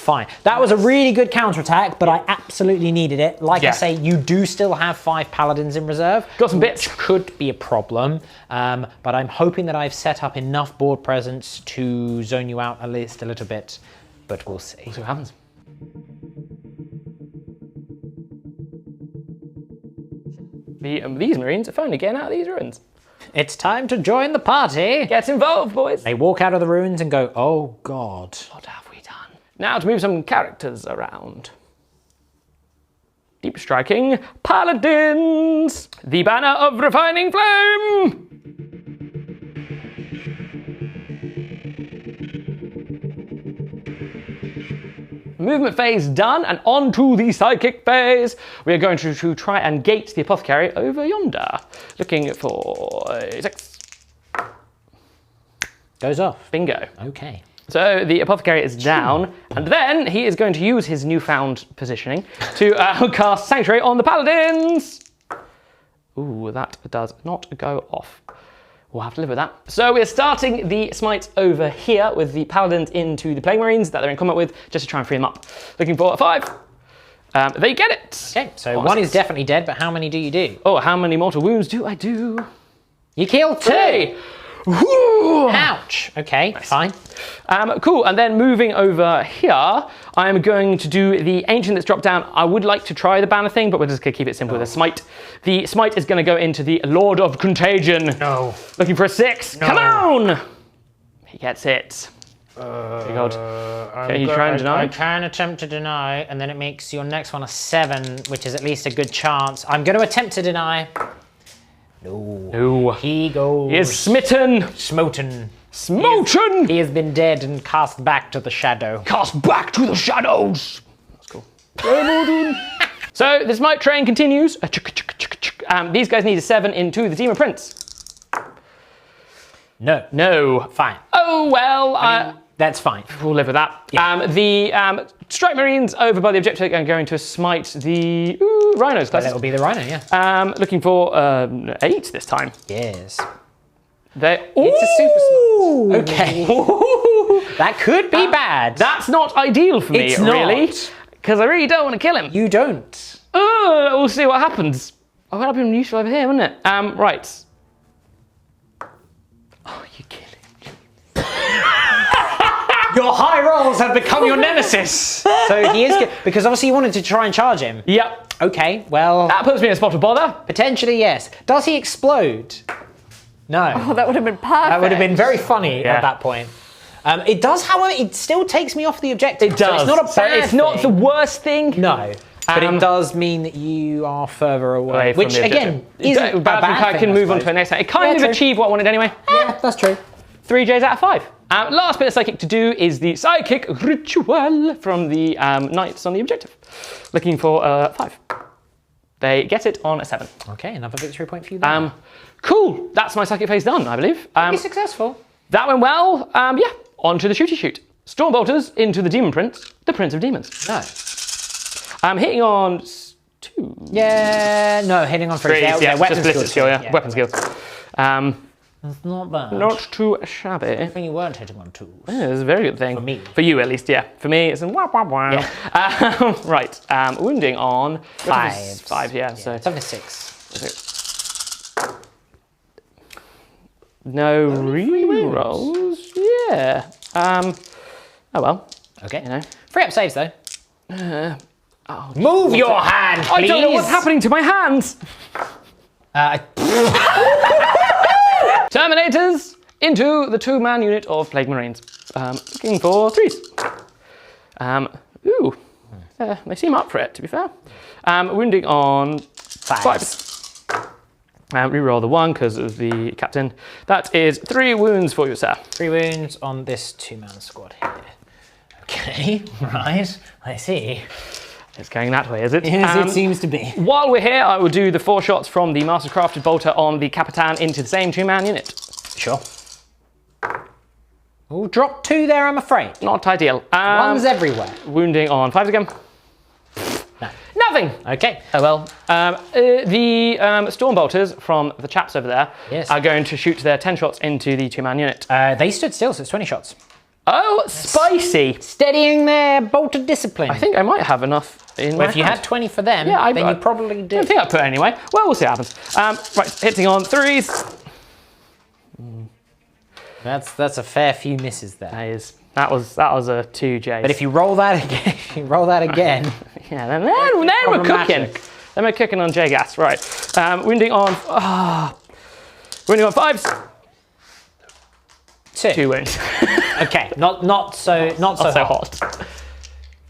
Speaker 5: Fine. That was a really good counterattack, but I absolutely needed it. Like I say, you do still have 5 paladins in reserve.
Speaker 1: Got some bits.
Speaker 5: Which could be a problem, but I'm hoping that I've set up enough board presence to zone you out at least a little bit, but we'll see.
Speaker 1: We'll see what happens. These Marines are finally getting out of these ruins.
Speaker 5: It's time to join the party.
Speaker 1: Get involved, boys.
Speaker 5: They walk out of the ruins and go, oh God.
Speaker 1: What have we done? Now to move some characters around. Deep striking paladins. The banner of refining flame. Movement phase done, and on to the psychic phase. We are going to try and gate the apothecary over yonder. Looking for 6.
Speaker 5: Goes off.
Speaker 1: Bingo.
Speaker 5: Okay.
Speaker 1: So the apothecary is down, and then he is going to use his newfound positioning to cast Sanctuary on the paladins. Ooh, that does not go off. We'll have to live with that. So we're starting the smite over here with the paladins into the Plague Marines that they're in combat with, just to try and free them up. Looking for a 5. They get it.
Speaker 5: Okay, so 1 is definitely dead, but how many do you do?
Speaker 1: Oh, how many mortal wounds do I do?
Speaker 5: You kill 2.
Speaker 1: 3. Woo!
Speaker 5: Ouch. Okay, nice. Fine.
Speaker 1: Cool, and then moving over here, I am going to do the Ancient that's dropped down. I would like to try the banner thing, but we're just going to keep it simple with a smite. The smite is going to go into the Lord of Contagion.
Speaker 5: No.
Speaker 1: Looking for a 6. No. Come on! He gets it. God. Can you try and deny?
Speaker 5: I can attempt to deny, and then it makes your next one a 7, which is at least a good chance. I'm going to attempt to deny. No. He goes.
Speaker 1: He is smitten.
Speaker 5: Smoten.
Speaker 1: Smoten!
Speaker 5: He has been dead and cast back to the shadow.
Speaker 1: Cast back to the shadows! That's cool. So the smite train continues. These guys need a 7 into the Demon Prince.
Speaker 5: No.
Speaker 1: No.
Speaker 5: Fine.
Speaker 1: Oh, well.
Speaker 5: I mean, that's fine.
Speaker 1: We'll live with that.
Speaker 5: Yeah.
Speaker 1: The Strike Marines over by the objective are going to smite the Rhinos.
Speaker 5: Well, that will be the Rhino, yeah.
Speaker 1: Looking for 8 this time.
Speaker 5: Yes.
Speaker 1: It's a super smite.
Speaker 5: Okay. That could be bad.
Speaker 1: That's not ideal for me, really. Because I really don't want to kill him.
Speaker 5: You don't.
Speaker 1: We'll see what happens. Oh, that'd have been useful over here, wouldn't it? Right. Oh, you kill him.
Speaker 5: Your high rolls have become your nemesis. So he is good, because obviously you wanted to try and charge him.
Speaker 1: Yep.
Speaker 5: Okay, well.
Speaker 1: That puts me in a spot of bother.
Speaker 5: Potentially, yes. Does he explode? No.
Speaker 2: Oh, that would have been perfect.
Speaker 5: That would have been very funny at that point. It does, however, it still takes me off the objective.
Speaker 1: It does.
Speaker 5: So it's not a bad
Speaker 1: It's not the worst thing.
Speaker 5: No. But it does mean that you are further away.
Speaker 1: From
Speaker 5: which, again, isn't a bad
Speaker 1: I can move on to the next one. It kind of achieved what I wanted anyway.
Speaker 5: Yeah, that's true.
Speaker 1: 3 J's out of 5. Last bit of psychic to do is the psychic ritual from the knights on the objective. Looking for 5. They get it on a 7.
Speaker 5: Okay, another victory point for you there.
Speaker 1: Cool. That's my psychic phase done, I believe.
Speaker 5: Pretty successful.
Speaker 1: That went well. Yeah, on to the shooty shoot. Stormbolters into the Demon Prince, the Prince of Demons.
Speaker 5: No.
Speaker 1: Hitting on 2.
Speaker 5: Yeah, no, hitting on 3.
Speaker 1: Yeah,
Speaker 5: weapon
Speaker 1: just skill, yeah. Weapon skill.
Speaker 5: That's not bad.
Speaker 1: Not too shabby.
Speaker 5: I think you weren't hitting on 2s.
Speaker 1: Yeah, it's a very good thing.
Speaker 5: For me.
Speaker 1: For you, at least, yeah. For me, it's in wah, wah, wah.
Speaker 5: Yeah.
Speaker 1: Right, wounding on
Speaker 5: 5.
Speaker 1: 5, yeah. So
Speaker 5: 7 to 6.
Speaker 1: No rerolls. Yeah. Oh well.
Speaker 5: Okay.
Speaker 1: You know.
Speaker 5: Free up saves though. Move your hand, please.
Speaker 1: I don't know what's happening to my hands. Terminators into the 2-man unit of Plague Marines. Looking for 3s. They seem up for it, to be fair. Wounding on 5s. Reroll the 1 because of the captain. That is 3 wounds for you, sir.
Speaker 5: 3 wounds on this 2-man squad here. Okay, right. I see.
Speaker 1: It's going that way, is it?
Speaker 5: Yes, it seems to be.
Speaker 1: While we're here, I will do the 4 shots from the Mastercrafted Bolter on the Capitan into the same 2-man unit.
Speaker 5: Sure. We'll drop 2 there, I'm afraid.
Speaker 1: Not ideal.
Speaker 5: 1's everywhere.
Speaker 1: Wounding on 5s again.
Speaker 5: No.
Speaker 1: Nothing.
Speaker 5: Okay.
Speaker 1: Oh well. The Stormbolters from the chaps over there are going to shoot their 10 shots into the 2-man unit.
Speaker 5: They stood still, so it's 20 shots.
Speaker 1: Oh, spicy.
Speaker 5: Steadying their bolt of discipline.
Speaker 1: I think I might have enough in my
Speaker 5: if you
Speaker 1: hand.
Speaker 5: had 20 for them,
Speaker 1: Yeah,
Speaker 5: then you probably
Speaker 1: I
Speaker 5: did.
Speaker 1: don't think I put it anyway. Well, we'll see what happens. Right, hitting on 3s.
Speaker 5: That's a fair few misses there.
Speaker 1: That was a 2J.
Speaker 5: But if you roll that again,
Speaker 1: yeah, then we're cooking. Then we're cooking on J-gas. Right. Wounding on 5s. 2 wounds.
Speaker 5: Okay, not so
Speaker 1: hot.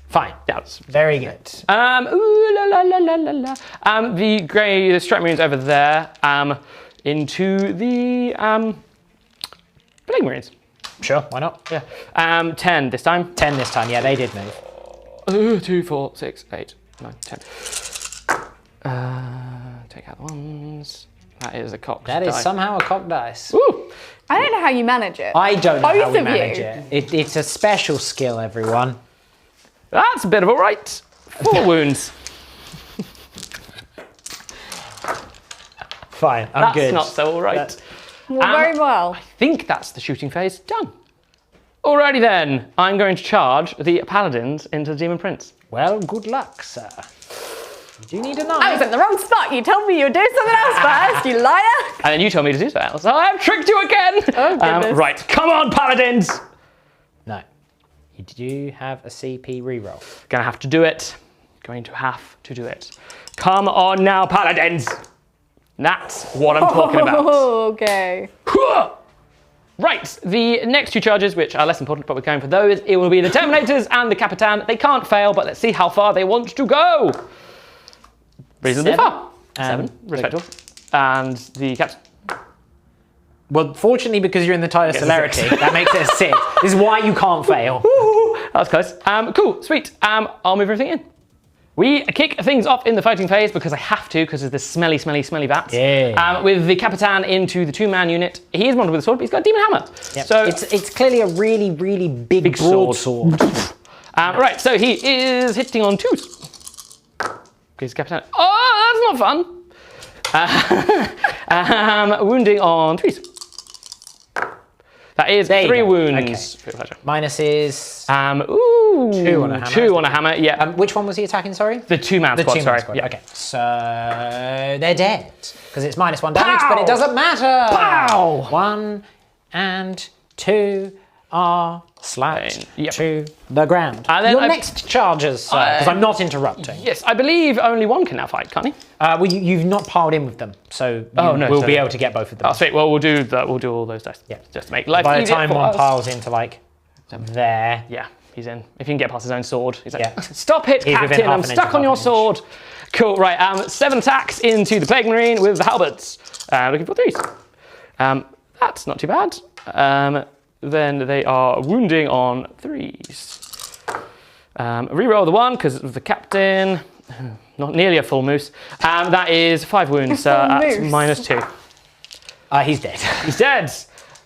Speaker 5: Fine.
Speaker 1: That's
Speaker 5: very good.
Speaker 1: Ooh la la la la la la. The strike marines over there. Into the Plague Marines.
Speaker 5: Sure, why not?
Speaker 1: Yeah. 10 this time.
Speaker 5: 10 this time. Yeah, they did move.
Speaker 1: 2, 4, 6, 8, 9, 10. Take out the ones. That is a cocked
Speaker 5: That is
Speaker 1: die.
Speaker 5: somehow a cocked dice.
Speaker 1: Ooh.
Speaker 2: I don't know how you manage it.
Speaker 5: I don't know how
Speaker 2: Both
Speaker 5: we
Speaker 2: of
Speaker 5: manage
Speaker 2: you.
Speaker 5: it. It's a special skill, everyone.
Speaker 1: That's a bit of a right. 4 wounds.
Speaker 5: Fine, I'm
Speaker 1: That's
Speaker 5: good.
Speaker 1: not so all right.
Speaker 2: Well, very well.
Speaker 1: I think that's the shooting phase done. Alrighty then, I'm going to charge the paladins into the Demon Prince.
Speaker 5: Well, good luck, sir. You do need a knife.
Speaker 2: I was in the wrong spot. You told me you would do something else first, you liar.
Speaker 1: And then you told me to do something else. So I've tricked you again.
Speaker 2: Oh, goodness.
Speaker 1: Right, come on, paladins.
Speaker 5: No. You do have a CP reroll.
Speaker 1: Gonna have to do it. Going to have to do it. Come on now, paladins. That's what I'm talking about.
Speaker 2: Okay.
Speaker 1: Right, the next 2 charges, which are less important, but we're going for those, it will be the Terminators and the Capitan. They can't fail, but let's see how far they want to go. Reasonably
Speaker 5: 7.
Speaker 1: far. 7, respectable. And the Captain.
Speaker 5: Well, fortunately, because you're in the tighter celerity, that makes it a 6. This is why you can't fail.
Speaker 1: That was close. Cool, sweet. I'll move everything in. We kick things off in the fighting phase because I have to, because of the smelly, smelly, smelly bats.
Speaker 5: Yeah.
Speaker 1: With the Capitan into the 2-man unit. He is mounted with a sword, but he's got a Demon Hammer.
Speaker 5: Yep.
Speaker 1: So
Speaker 5: it's clearly a really, really big broadsword.
Speaker 1: Right, so he is hitting on 2s. Because Capitan. Oh, that's not fun. Wounding on 3s. That is 3 wounds.
Speaker 5: Okay. Minus is
Speaker 1: 2 on a hammer. 2 on a hammer, yeah.
Speaker 5: Which one was he attacking, sorry?
Speaker 1: The 2-man squad,
Speaker 5: 2-man
Speaker 1: sorry.
Speaker 5: squad.
Speaker 1: Yeah.
Speaker 5: Okay, so they're dead. Because it's -1 damage, but it doesn't matter.
Speaker 1: Pow!
Speaker 5: 1 and 2 are slapped
Speaker 1: Yep.
Speaker 5: to the ground.
Speaker 1: And then
Speaker 5: Your next charges, sir, because I'm not interrupting.
Speaker 1: Yes, I believe only one can now fight, can't he?
Speaker 5: Well, you've not piled in with them, so we'll be able to get both of them.
Speaker 1: Oh, sweet. Well, we'll do that. We'll do all those dice.
Speaker 5: Yeah.
Speaker 1: Just to make life
Speaker 5: By the
Speaker 1: easier
Speaker 5: time
Speaker 1: for
Speaker 5: one
Speaker 1: us.
Speaker 5: piles into like there,
Speaker 1: Yeah, he's in. If he can get past his own sword, he's like,
Speaker 5: Yeah.
Speaker 1: stop it,
Speaker 5: He's within
Speaker 1: Captain.
Speaker 5: half
Speaker 1: I'm
Speaker 5: an inch
Speaker 1: stuck
Speaker 5: of
Speaker 1: on your
Speaker 5: half an inch.
Speaker 1: sword. Cool. Right. 7 attacks into the Plague Marine with the halberds. Looking for 3s. That's not too bad. Then they are wounding on 3s. Reroll the 1 because of the Captain. Not nearly a full moose. That is 5 wounds at
Speaker 2: moose.
Speaker 1: -2.
Speaker 5: he's dead.
Speaker 1: He's dead.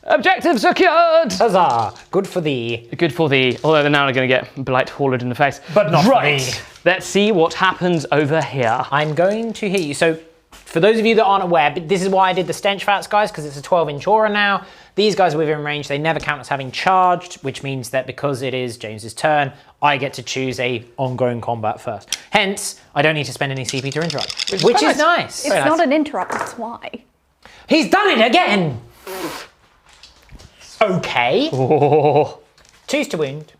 Speaker 1: Objective secured.
Speaker 5: Huzzah! Good for thee.
Speaker 1: Good for thee. Although they're now going to get Blight hauled in the face.
Speaker 5: But not for
Speaker 1: right.
Speaker 5: thee.
Speaker 1: Let's see what happens over here.
Speaker 5: I'm going to hit you. So, for those of you that aren't aware, but this is why I did the Stench Fats guys, because it's a 12-inch aura now. These guys are within range. They never count as having charged, which means that because it is James's turn, I get to choose a ongoing combat first. Hence, I don't need to spend any CP to interrupt, which is nice.
Speaker 2: It's not an interrupt, that's why.
Speaker 5: He's done it again! Okay.
Speaker 1: Oh.
Speaker 5: 2s to wound.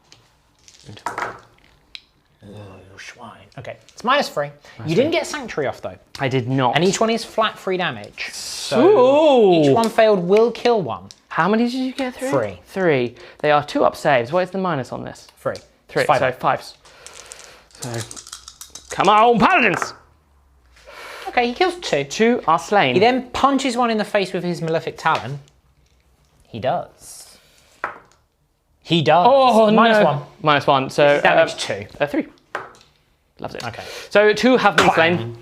Speaker 5: Oh, swine. Okay, it's -3. You didn't get Sanctuary off though.
Speaker 1: I did not.
Speaker 5: And each one is flat 3 damage. So
Speaker 1: Ooh.
Speaker 5: each one failed will kill one.
Speaker 1: How many did you get through?
Speaker 5: 3.
Speaker 1: 3. They are 2 up saves. What is the minus on this?
Speaker 5: 3.
Speaker 1: 3.
Speaker 5: It's 5.
Speaker 1: So 5s. So, come on, paladins!
Speaker 5: Okay, he kills 2.
Speaker 1: 2 are slain.
Speaker 5: He then punches one in the face with his malefic talon. He does. He does.
Speaker 1: Oh,
Speaker 5: -1.
Speaker 1: -1. So
Speaker 5: Damage 2.
Speaker 1: 3. Loves it.
Speaker 5: Okay.
Speaker 1: So 2 have been slain,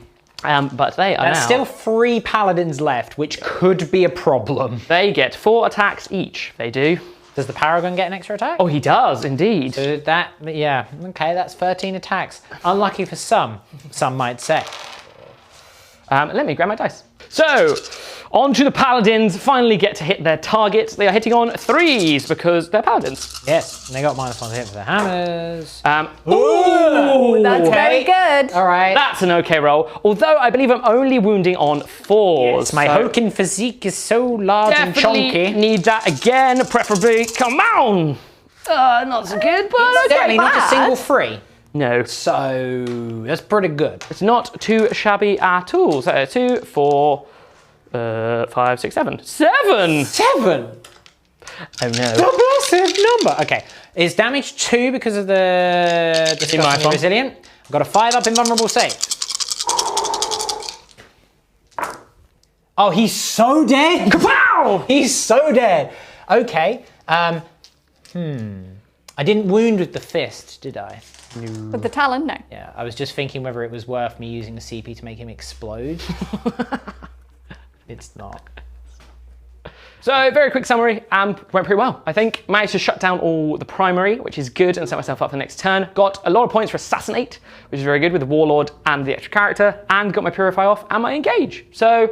Speaker 1: but they are
Speaker 5: There's
Speaker 1: now.
Speaker 5: still 3 paladins left, which could be a problem.
Speaker 1: They get 4 attacks each. They do.
Speaker 5: Does the Paragon get an extra attack?
Speaker 1: Oh, he does indeed.
Speaker 5: So that, yeah, okay, that's 13 attacks. Unlucky for some might say.
Speaker 1: Let me grab my dice. So, on to the paladins. Finally get to hit their targets. They are hitting on 3s because they're paladins.
Speaker 5: Yes, and they got -1 to hit for their hammers.
Speaker 1: Ooh,
Speaker 2: That's very good.
Speaker 5: All right.
Speaker 1: That's an okay roll. Although I believe I'm only wounding on 4s.
Speaker 5: Yes, my
Speaker 1: so
Speaker 5: Hoken physique is so large and
Speaker 1: definitely
Speaker 5: chunky.
Speaker 1: need that again, preferably. Come on! Not so good, but
Speaker 5: It's
Speaker 1: okay.
Speaker 5: definitely not a
Speaker 2: bad.
Speaker 5: single free.
Speaker 1: No,
Speaker 5: So that's pretty good.
Speaker 1: it's not too shabby at all. So 2, 4, 5, 6, 7. 7!
Speaker 5: 7.
Speaker 1: Oh no.
Speaker 5: The massive number. Okay, it's damage 2 because of the disgustingly resilient. I've got a 5 up invulnerable save. Oh, he's so dead.
Speaker 1: Kapow!
Speaker 5: He's so dead. Okay. I didn't wound with the fist, did I?
Speaker 2: With the talon, no.
Speaker 5: Yeah, I was just thinking whether it was worth me using the CP to make him explode. It's not.
Speaker 1: So, very quick summary, went pretty well, I think. Managed to shut down all the primary, which is good, and set myself up for the next turn. Got a lot of points for Assassinate, which is very good with the Warlord and the extra character, and got my Purify off and my Engage. So,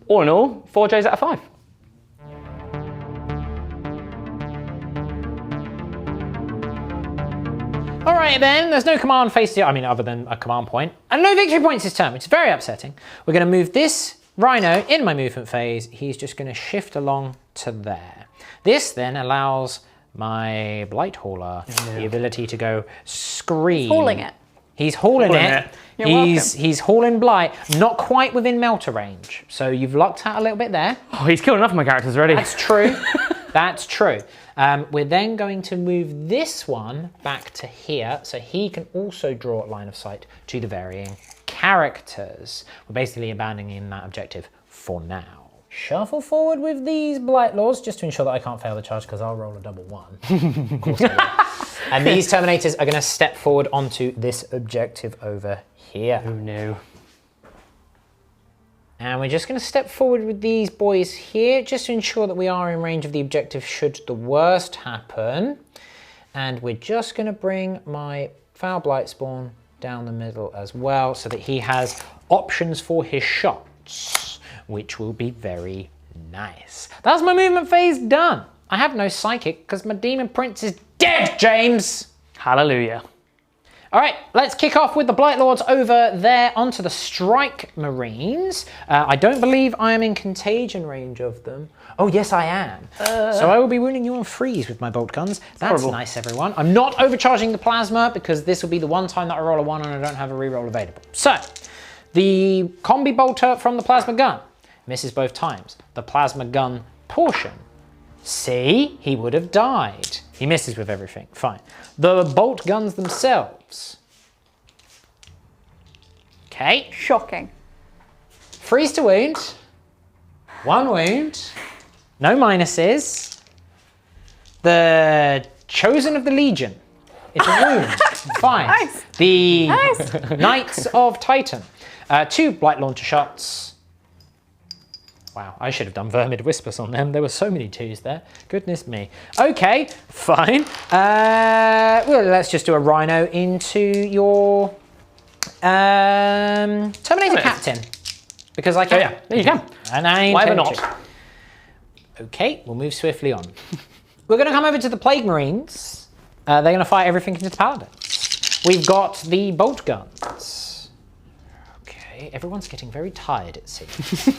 Speaker 1: all in all, 4 Js out of 5.
Speaker 5: All right then, there's no command phase, other than a command point, and no victory points this turn, which is very upsetting. We're gonna move this Rhino in my movement phase. He's just gonna shift along to there. This then allows my Blight Hauler the ability to go scream.
Speaker 2: Hauling it.
Speaker 5: He's hauling it.
Speaker 2: You're
Speaker 5: He's hauling Blight, not quite within melter range. So you've lucked out a little bit there.
Speaker 1: Oh, he's killed enough of my characters already.
Speaker 5: That's true. That's true. We're then going to move this one back to here so he can also draw a line of sight to the varying characters. We're basically abandoning that objective for now. Shuffle forward with these Blight Lords just to ensure that I can't fail the charge because I'll roll a double 1. Of course I will. And these Terminators are going to step forward onto this objective over here.
Speaker 1: Oh no.
Speaker 5: And we're just going to step forward with these boys here just to ensure that we are in range of the objective should the worst happen. And we're just going to bring my Foul Blight Spawn down the middle as well so that he has options for his shots, which will be very nice. That's my movement phase done. I have no Psychic because my Demon Prince is dead, James.
Speaker 1: Hallelujah.
Speaker 5: All right, let's kick off with the Blight Lords over there onto the Strike Marines. I don't believe I am in Contagion range of them. Oh, yes, I am. So I will be wounding you on freeze with my bolt guns. That's
Speaker 1: horrible.
Speaker 5: nice, everyone. I'm not overcharging the plasma because this will be the one time that I roll a 1 and I don't have a reroll available. So, the combi bolter from the plasma gun misses both times. The plasma gun portion. See, he would have died. He misses with everything, fine. The bolt guns themselves. Okay,
Speaker 2: Shocking.
Speaker 5: freeze to wound. 1 wound. No minuses. The Chosen of the Legion. It's a wound. Fine.
Speaker 2: Nice.
Speaker 5: The
Speaker 2: Nice.
Speaker 5: Knights of Titan. 2 Blight Launcher shots. Wow, I should have done Vermid Whispers on them. There were so many 2s there. Goodness me. Okay, fine. Well, let's just do a Rhino into your Terminator Captain. Because I can.
Speaker 1: Oh yeah, there you can.
Speaker 5: And I
Speaker 1: Why ever
Speaker 5: intend
Speaker 1: not?
Speaker 5: to. Okay, we'll move swiftly on. We're going to come over to the Plague Marines. They're going to fire everything into the Paladins. We've got the Bolt Guns. Okay, everyone's getting very tired, it seems.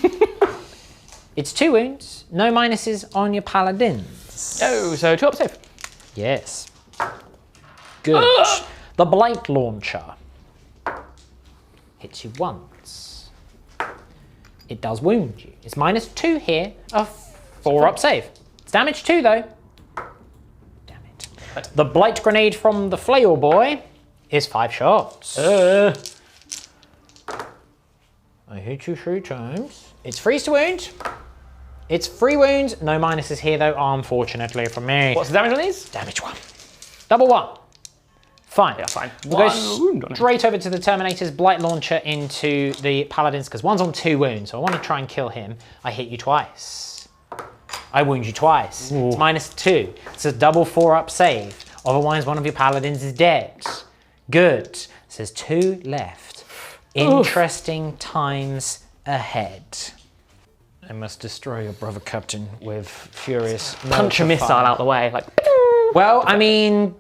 Speaker 5: It's 2 wounds, no minuses on your Paladins.
Speaker 1: Oh, so 2 up save.
Speaker 5: Yes. Good. The Blight Launcher hits you once. It does wound you. It's -2 here, a 4 up save. It's damage 2 though. Damn it. The Blight Grenade from the Flail boy is 5 shots. I hit you 3 times. It's freeze to wound. It's 3 wounds, no minuses here though, unfortunately for me.
Speaker 1: What's the damage on these?
Speaker 5: Damage 1. Double 1. Fine.
Speaker 1: Yeah, fine.
Speaker 5: We'll go
Speaker 1: 1 wound on it.
Speaker 5: straight over to the Terminator's Blight Launcher into the Paladins, because one's on 2 wounds, so I want to try and kill him. I hit you twice. I wound you twice.
Speaker 1: Ooh.
Speaker 5: It's -2. It's a double 4 up save. Otherwise, one of your Paladins is dead. Good. So there's 2 left. Interesting times ahead. I must destroy your brother captain with furious
Speaker 1: Punch a missile out the way, like.
Speaker 5: Well, I mean,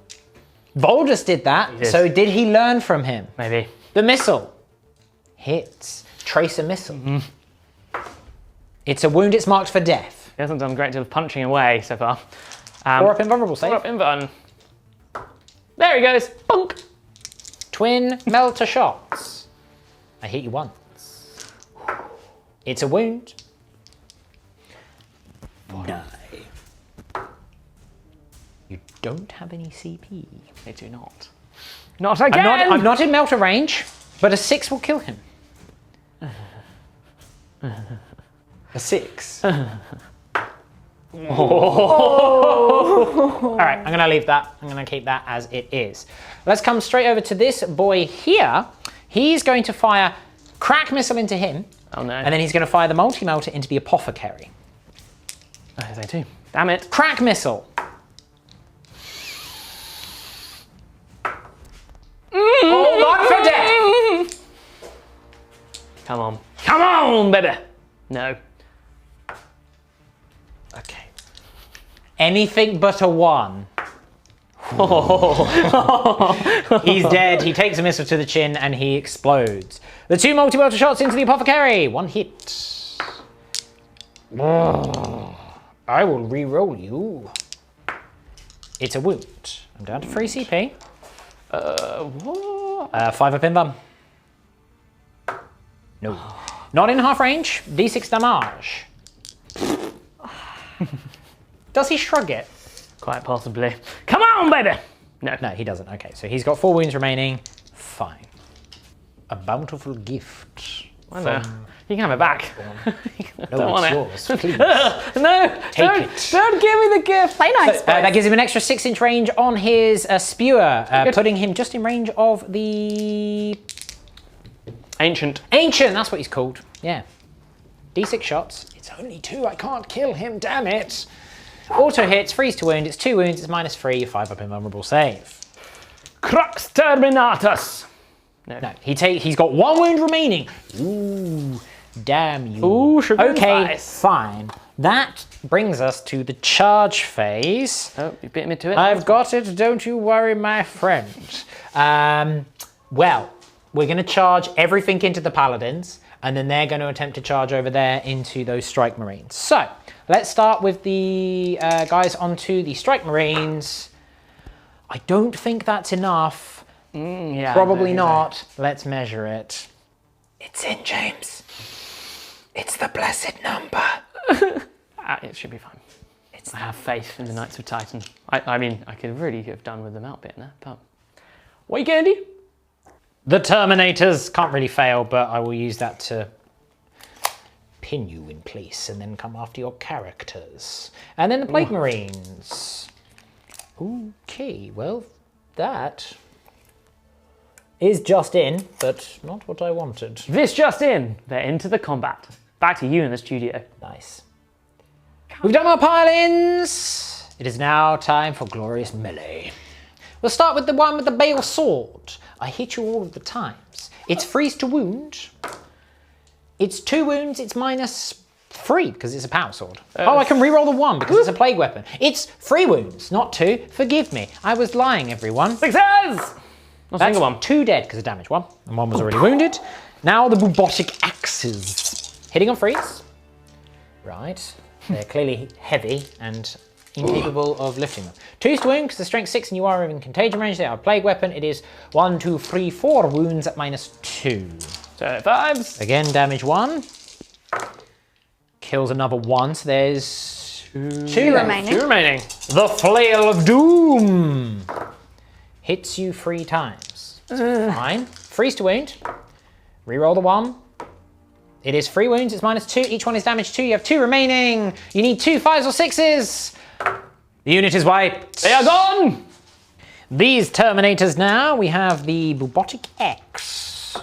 Speaker 5: Voldus did that,
Speaker 1: did.
Speaker 5: so did he learn from him?
Speaker 1: Maybe.
Speaker 5: The missile hits. Tracer missile. It's a wound, it's marked for death.
Speaker 1: He hasn't done a great deal of punching away so far.
Speaker 5: 4 up invulnerable save.
Speaker 1: 4 up invuln. There he goes. Bonk.
Speaker 5: Twin melter shots. I hit you once. It's a wound. Die. You don't have any CP.
Speaker 1: They do not. Not again!
Speaker 5: I'm not in melter range, but a 6 will kill him. A 6. All right, I'm going to leave that. I'm going to keep that as it is. Let's come straight over to this boy here. He's going to fire crack missile into him.
Speaker 1: Oh no.
Speaker 5: And then he's going to fire the multi-melter into the apothecary.
Speaker 1: Oh, they do. Damn it.
Speaker 5: Crack missile. Hold on for death.
Speaker 1: Come on. Come on, baby. No.
Speaker 5: Okay. Anything but a 1. He's dead. He takes a missile to the chin and he explodes. The 2 multi-welter shots into the apothecary. 1 hit. I will re-roll you. It's a wound. I'm down to 3 CP.
Speaker 1: What?
Speaker 5: 5 up in bum. No. Not in half range. D6 damage. Does he shrug it?
Speaker 1: Quite possibly. Come on, baby. No.
Speaker 5: No, he doesn't. Okay, so he's got 4 wounds remaining. Fine. A bountiful gift.
Speaker 1: I know. You can have it back.
Speaker 5: No,
Speaker 1: Don't want
Speaker 5: it's
Speaker 1: it.
Speaker 5: yours. Please.
Speaker 1: No.
Speaker 5: Take
Speaker 1: don't,
Speaker 5: it.
Speaker 1: Don't give me the gift.
Speaker 2: Play nice.
Speaker 5: That gives him an extra 6-inch range on his spewer, putting him just in range of the
Speaker 1: Ancient.
Speaker 5: Ancient. That's what he's called. Yeah. D6 shots. It's only 2. I can't kill him. Damn it. Auto hits. Freeze to wound. It's 2 wounds. It's -3. 5 up invulnerable save.
Speaker 1: Crux Terminatus.
Speaker 5: No, he's got 1 wound remaining. Ooh, damn you.
Speaker 1: Ooh, sugar and
Speaker 5: okay,
Speaker 1: spice.
Speaker 5: fine. That brings us to the charge phase.
Speaker 1: Oh, you bit me to it.
Speaker 5: I've got it, don't you worry, my friend. Well, we're going to charge everything into the paladins, and then they're going to attempt to charge over there into those strike marines. So, let's start with the guys onto the strike marines. I don't think that's enough.
Speaker 1: Yeah,
Speaker 5: Probably not. Let's measure it. It's in, James. It's the blessed number.
Speaker 1: It should be fine. I have faith in the Knights of Titan. I mean, I could really have done with them out bit there, but what are you going to do?
Speaker 5: The Terminators can't really fail, but I will use that to pin you in place and then come after your characters. And then the Plague Marines. Okay, well, that is just in, but not what I wanted.
Speaker 1: This just in. They're into the combat. Back to you in the studio.
Speaker 5: Nice. We've done our pile-ins. It is now time for glorious melee. We'll start with the one with the Bale Sword. I hit you all of the times. It's freeze to wound. It's 2 wounds, it's -3 because it's a power sword. I can reroll the 1 because it's a plague weapon. It's 3 wounds, not 2. Forgive me. I was lying, everyone.
Speaker 1: Success! Not a
Speaker 5: That's
Speaker 1: single one.
Speaker 5: 2 dead because of damage 1. And 1 was already wounded. Now the bubotic axes. Hitting on freeze. Right. They're clearly heavy and incapable of lifting them. 2 to wound because they're strength 6 and you are in contagion range. They are a plague weapon. It is 1, 2, 3, 4 wounds at -2.
Speaker 1: So 5s.
Speaker 5: Again, damage 1. Kills another 1. So there's 2
Speaker 2: remaining.
Speaker 1: 2 remaining.
Speaker 5: The Flail of Doom hits you 3 times. Fine. Freeze to wound. Reroll the 1. It is 3 wounds. It's -2. Each one is damage 2. You have 2 remaining. You need 2 5s or 6s. The unit is wiped.
Speaker 1: They are gone!
Speaker 5: These Terminators now. We have the Bubotic Axe.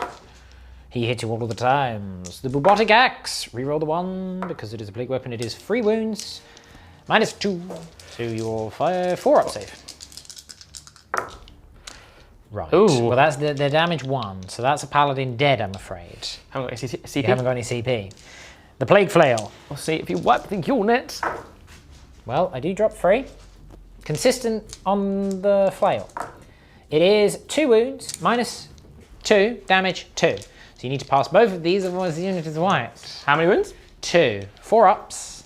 Speaker 5: He hits you all of the times. The Bubotic Axe. Reroll the 1 because it is a plague weapon. It is 3 wounds. -2 to your 4-up save. Right.
Speaker 1: Ooh.
Speaker 5: Well, that's the damage 1. So that's a paladin dead, I'm afraid.
Speaker 1: Haven't got any CP.
Speaker 5: You haven't got any CP. The Plague Flail.
Speaker 1: We'll see if you wipe the unit.
Speaker 5: Well, I do drop 3. Consistent on the flail. It is 2 wounds, minus 2, damage 2. So you need to pass both of these, otherwise the unit is wiped.
Speaker 1: How many wounds?
Speaker 5: 2. 4 ups.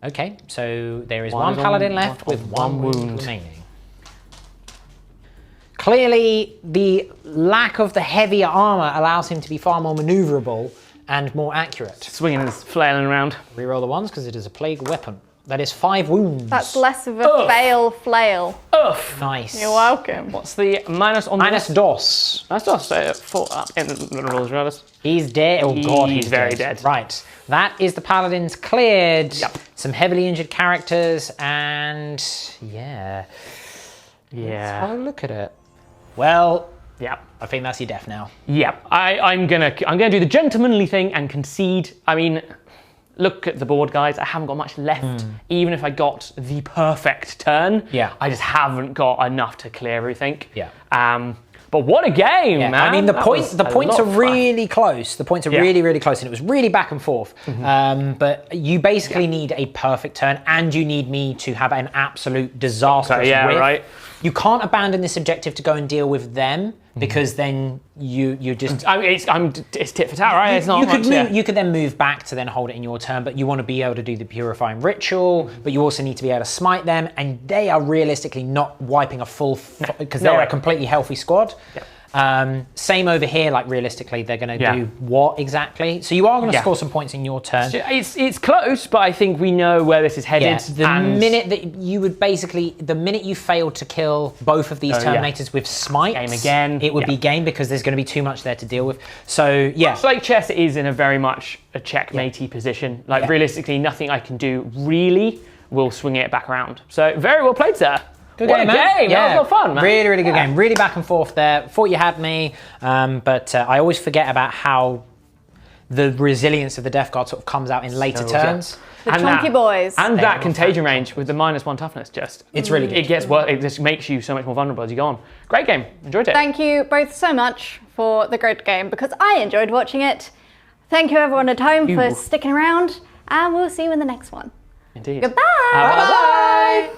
Speaker 5: Okay, so there is one paladin left with 1 wound remaining. Clearly, the lack of the heavier armor allows him to be far more maneuverable and more accurate.
Speaker 1: Swinging and flailing around.
Speaker 5: Reroll the ones because it is a plague weapon. That is 5 wounds.
Speaker 2: That's less of a fail flail.
Speaker 1: Oof.
Speaker 5: Nice.
Speaker 2: You're welcome.
Speaker 1: What's the minus on
Speaker 5: Minus
Speaker 1: this?
Speaker 5: DOS.
Speaker 1: Minus DOS. So 4 up in the rolls regardless.
Speaker 5: He's dead. Oh god,
Speaker 1: He's very dead.
Speaker 5: Right. That is the paladins cleared.
Speaker 1: Yep.
Speaker 5: Some heavily injured characters and yeah. Let's have a look at it. Well,
Speaker 1: Yep.
Speaker 5: I think that's your death now.
Speaker 1: Yep. I'm gonna do the gentlemanly thing and concede. I mean, look at the board, guys. I haven't got much left. Even if I got the perfect turn,
Speaker 5: Yeah.
Speaker 1: I just haven't got enough to clear everything.
Speaker 5: Yeah.
Speaker 1: But what a game,
Speaker 5: Yeah,
Speaker 1: man!
Speaker 5: I mean, the
Speaker 1: That
Speaker 5: points
Speaker 1: was a
Speaker 5: are
Speaker 1: lot of fun.
Speaker 5: really close. The points are
Speaker 1: Yeah.
Speaker 5: really, really close, and it was really back and forth. But you basically need a perfect turn, and you need me to have an absolute disastrous
Speaker 1: yeah,
Speaker 5: whiff.
Speaker 1: right.
Speaker 5: You can't abandon this objective to go and deal with them because then you're just.
Speaker 1: I mean, it's tit for tat, right? It's not.
Speaker 5: You could
Speaker 1: much, yeah.
Speaker 5: you could then move back to then hold it in your turn, but you want to be able to do the purifying ritual. But you also need to be able to smite them, and they are realistically not wiping a full because
Speaker 1: No
Speaker 5: they're
Speaker 1: way.
Speaker 5: a completely healthy squad.
Speaker 1: Yeah.
Speaker 5: Same over here. Like realistically, they're going to
Speaker 1: Yeah.
Speaker 5: do what exactly? So you are going to
Speaker 1: Yeah.
Speaker 5: score some points in your turn.
Speaker 1: It's close, but I think we know where this is headed.
Speaker 5: Yeah, the
Speaker 1: and
Speaker 5: minute that you would basically, the minute you failed to kill both of these
Speaker 1: Oh, yeah.
Speaker 5: Terminators with smite,
Speaker 1: Game again.
Speaker 5: it would
Speaker 1: Yeah.
Speaker 5: be game because there's going to be too much there to deal with. So yeah,
Speaker 1: It's like chess is in a very much a checkmatey position. Like
Speaker 5: Yeah.
Speaker 1: realistically, nothing I can do really will swing it back around. So very well played, sir.
Speaker 5: good
Speaker 1: What
Speaker 5: game,
Speaker 1: a
Speaker 5: man.
Speaker 1: game! That was a lot of fun, man.
Speaker 5: Really, really good game. Really back and forth there. Thought you had me, but I always forget about how the resilience of the Death Guard sort of comes out in later turns.
Speaker 2: The
Speaker 1: And
Speaker 2: chunky boys.
Speaker 1: And
Speaker 5: They
Speaker 1: that
Speaker 5: are
Speaker 1: contagion range with the -1 toughness,
Speaker 5: It's really good.
Speaker 1: It gets worse. It just makes you so much more vulnerable as you go on. Great game. Enjoyed it.
Speaker 2: Thank you both so much for the great game because I enjoyed watching it. Thank you everyone at home for sticking around, and we'll see you in the next one.
Speaker 1: Indeed.
Speaker 2: Goodbye.
Speaker 1: Bye-bye.